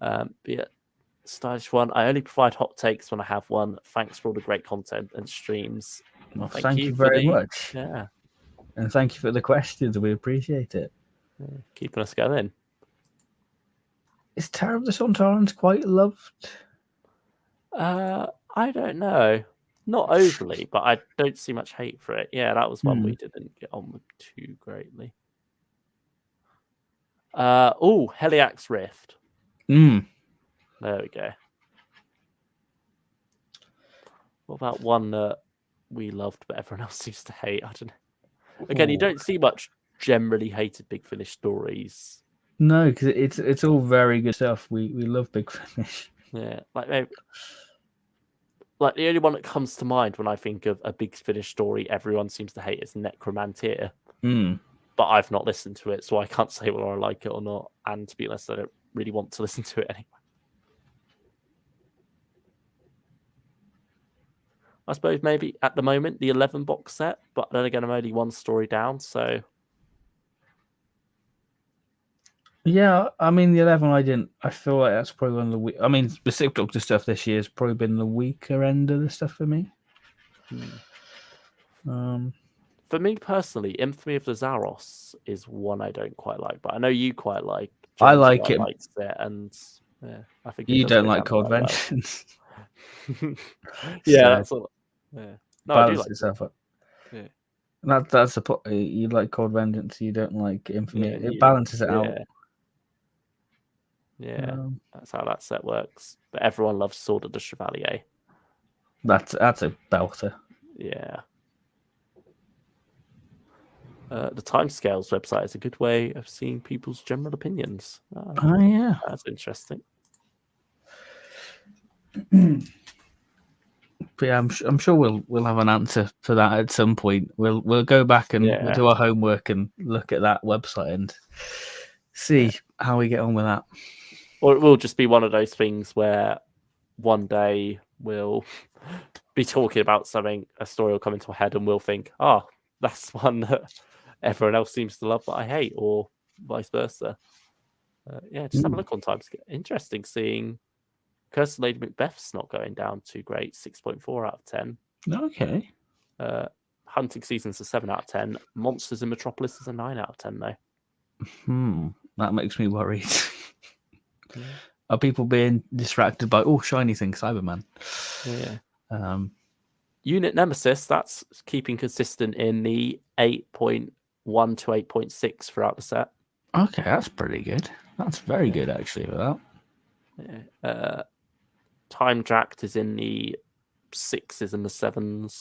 But yeah, Stylish One. I only provide hot takes when I have one. Thanks for all the great content and streams. Well, thank you very much. Yeah. And thank you for the questions. We appreciate it. Yeah, keeping us going. Is Terror of the Sontarans quite loved? I don't know. Not overly, but I don't see much hate for it. Yeah, that was one we didn't get on with too greatly. Heliax Rift. There we go. What about one that we loved but everyone else seems to hate? I don't know. Again, you don't see much generally hated Big Finish stories. No, because it's all very good stuff. We love Big Finish. Yeah, maybe the only one that comes to mind when I think of a Big Finish story everyone seems to hate is Necromantia. But I've not listened to it, so I can't say whether I like it or not. And to be honest, I don't really want to listen to it anyway. I suppose maybe at the moment the 11 box set, but then again I'm only one story down, so Yeah, I mean the 11. I feel like that's probably one of the. I mean, the Sixth Doctor stuff this year has probably been the weaker end of the stuff for me. For me personally, Infamy of the Zaros is one I don't quite like, but I know you quite like. I James like quite it. likes it, and I think it You does don't go like down quite well. conventions. Yeah, So that's all. Yeah, no, I do balance like itself up. it. That's the you like Cold Vengeance. You don't like Infamy. Yeah, It balances it out. Yeah, that's how that set works. But everyone loves Sword of the Chevalier. That's a belter. Yeah. The Timescales website is a good way of seeing people's general opinions. Oh yeah, that's interesting. But yeah, I'm sure we'll have an answer for that at some point. We'll go back and we'll do our homework and look at that website and see how we get on with that. Or it will just be one of those things where one day we'll be talking about something, a story will come into our head, and we'll think, "Oh, that's one that everyone else seems to love, but I hate," or vice versa. Just have a look on Timescale. Interesting seeing Curse of Lady Macbeth's not going down too great. 6.4 out of 10. Okay. Hunting Season's a 7 out of 10. Monsters in Metropolis is a 9 out of 10, though. That makes me worried. Are people being distracted by shiny thing, Cyberman? Yeah. Unit Nemesis, that's keeping consistent in the 8.1 to 8.6 throughout the set. Okay, that's pretty good. That's very good, actually, for that. Time Jacked is in the 6s and the 7s.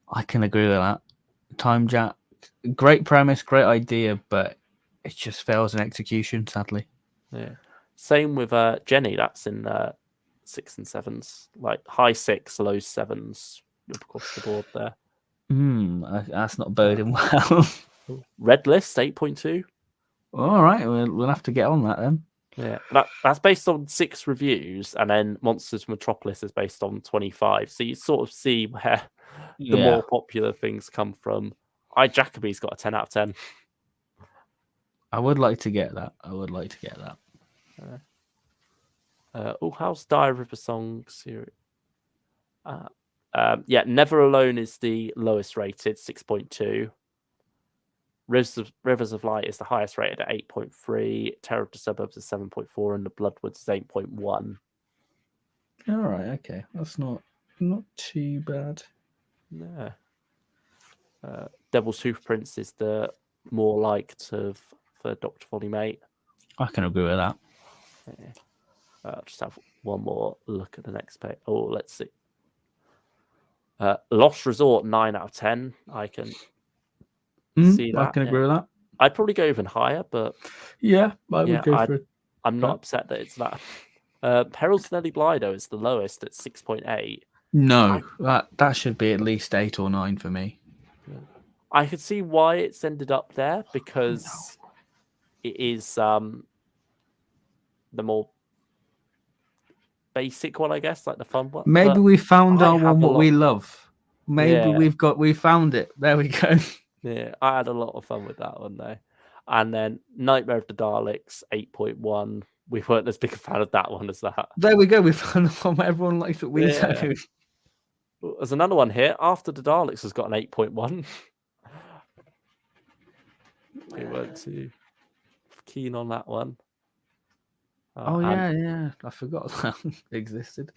I can agree with that. Time Jack, great premise, great idea, but it just fails in execution, sadly. Yeah. Same with Jenny, that's in 6 and 7s, like high 6, low 7s across the board there. That's not boding well. Red List 8.2. All right, we'll have to get on that then. Yeah, that's based on 6 reviews, and then Monsters Metropolis is based on 25. So you sort of see where the more popular things come from. Jacoby's got a 10 out of 10. I would like to get that. How's Diary of a Song series? Never Alone is the lowest rated, 6.2. Rivers of Light is the highest rated at 8.3. Terror of the Suburbs is 7.4, and The Bloodwoods is 8.1. All right, okay, that's not too bad. Yeah. Devil's Hoofprints is the more liked for Dr. Volume 8. I can agree with that. Yeah. I'll just have one more look at the next page. Oh, let's see. Lost Resort, 9 out of 10. I can see that. I can agree with that. I'd probably go even higher, but I would go for it. I'm not upset that it's that. Perils of Nelly Blido is the lowest at 6.8. No, that should be at least 8 or 9 for me. I could see why it's ended up there, because it is the more basic one, I guess, like the fun one. Maybe we found our one what we love. Maybe we found it. There we go. Yeah, I had a lot of fun with that one though. And then Nightmare of the Daleks, 8.1. We weren't as big a fan of that one as that. There we go. We found the one where everyone likes what we do. There's another one here. After the Daleks has got an 8.1. We weren't too keen on that one. I forgot that existed.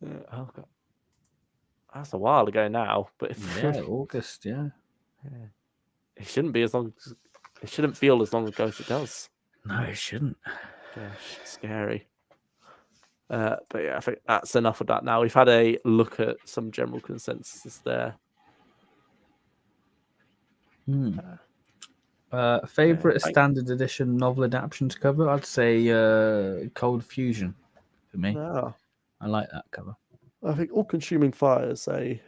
Oh God, that's a while ago now. But August, It shouldn't be as long. It shouldn't feel as long ago as it does. No, it shouldn't. Gosh, scary. But yeah, I think that's enough of that now. We've had a look at some general consensus there. Favorite standard edition novel adaptations cover? I'd say Cold Fusion for me. I like that cover. I think All Consuming Fire is a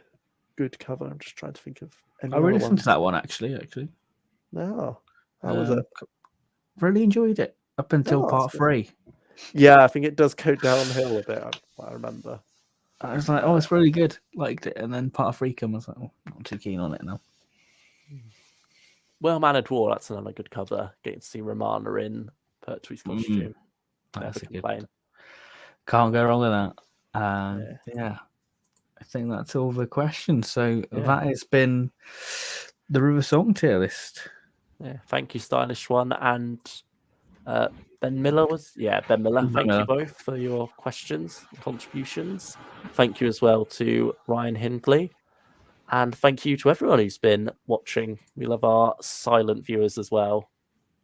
good cover. I'm just trying to think of any I really listened to that one actually. No. How was it? Really enjoyed it up until part 3. Yeah, I think it does go downhill a bit. I remember. I was like, oh, it's really good, liked it, and then Part of Freakum, I was like, oh, not too keen on it now. Well Mannered War, that's another good cover. Getting to see Romana in Pertwee's costume. Never complain. Can't go wrong with that. Yeah. I think that's all the questions. So that has been the River Song tier list. Yeah, thank you, Stylish One, and Ben Miller Ben Miller. Thank you both for your questions and contributions. Thank you as well to Ryan Hindley. And thank you to everyone who's been watching. We love our silent viewers as well.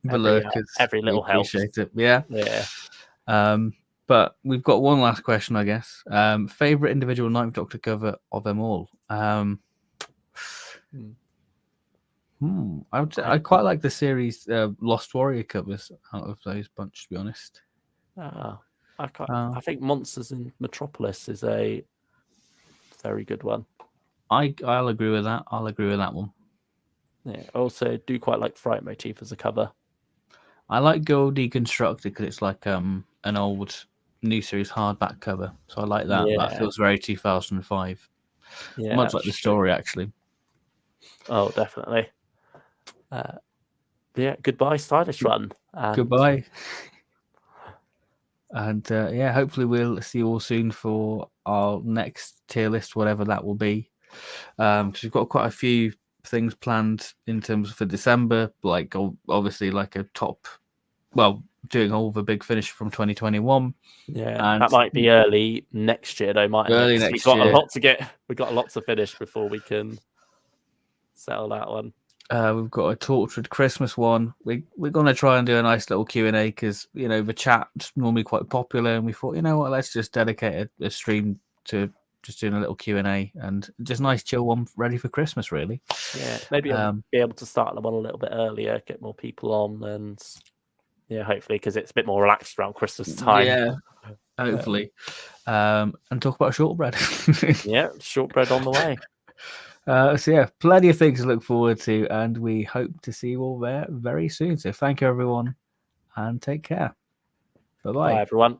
Every little helps. Appreciate it. Yeah. Yeah. But we've got one last question, I guess. Favorite individual Ninth Doctor cover of them all? I quite like the series Lost Warrior covers out of those bunch, to be honest. I think Monsters in Metropolis is a very good one. I'll agree with that. I'll agree with that one. Yeah. Also, do quite like Fright Motif as a cover. I like Girl Deconstructed because it's like an old new series hardback cover, so I like that. Yeah. That feels very 2005. Yeah, much like the story, actually. Oh, definitely. Yeah. Goodbye, Stylish One. Goodbye. And hopefully we'll see you all soon for our next tier list, whatever that will be. Because we've got quite a few things planned in terms for December, like obviously like a top, doing all the big finish from 2021. Yeah, and that might be early next year, though. Early next we've got year. a lot to get. We've got a lot to finish before we can settle that one. We've got a Tortured Christmas one. We're going to try and do a nice little Q&A because, the chat's normally quite popular. And we thought, let's just dedicate a stream to just doing a little Q&A and just nice chill one ready for Christmas, really. Yeah, maybe I'll be able to start the one a little bit earlier, get more people on and, hopefully because it's a bit more relaxed around Christmas time. Yeah, hopefully. And talk about shortbread. Yeah, shortbread on the way. Plenty of things to look forward to, and we hope to see you all there very soon. So thank you, everyone, and take care. Bye-bye. Bye, everyone.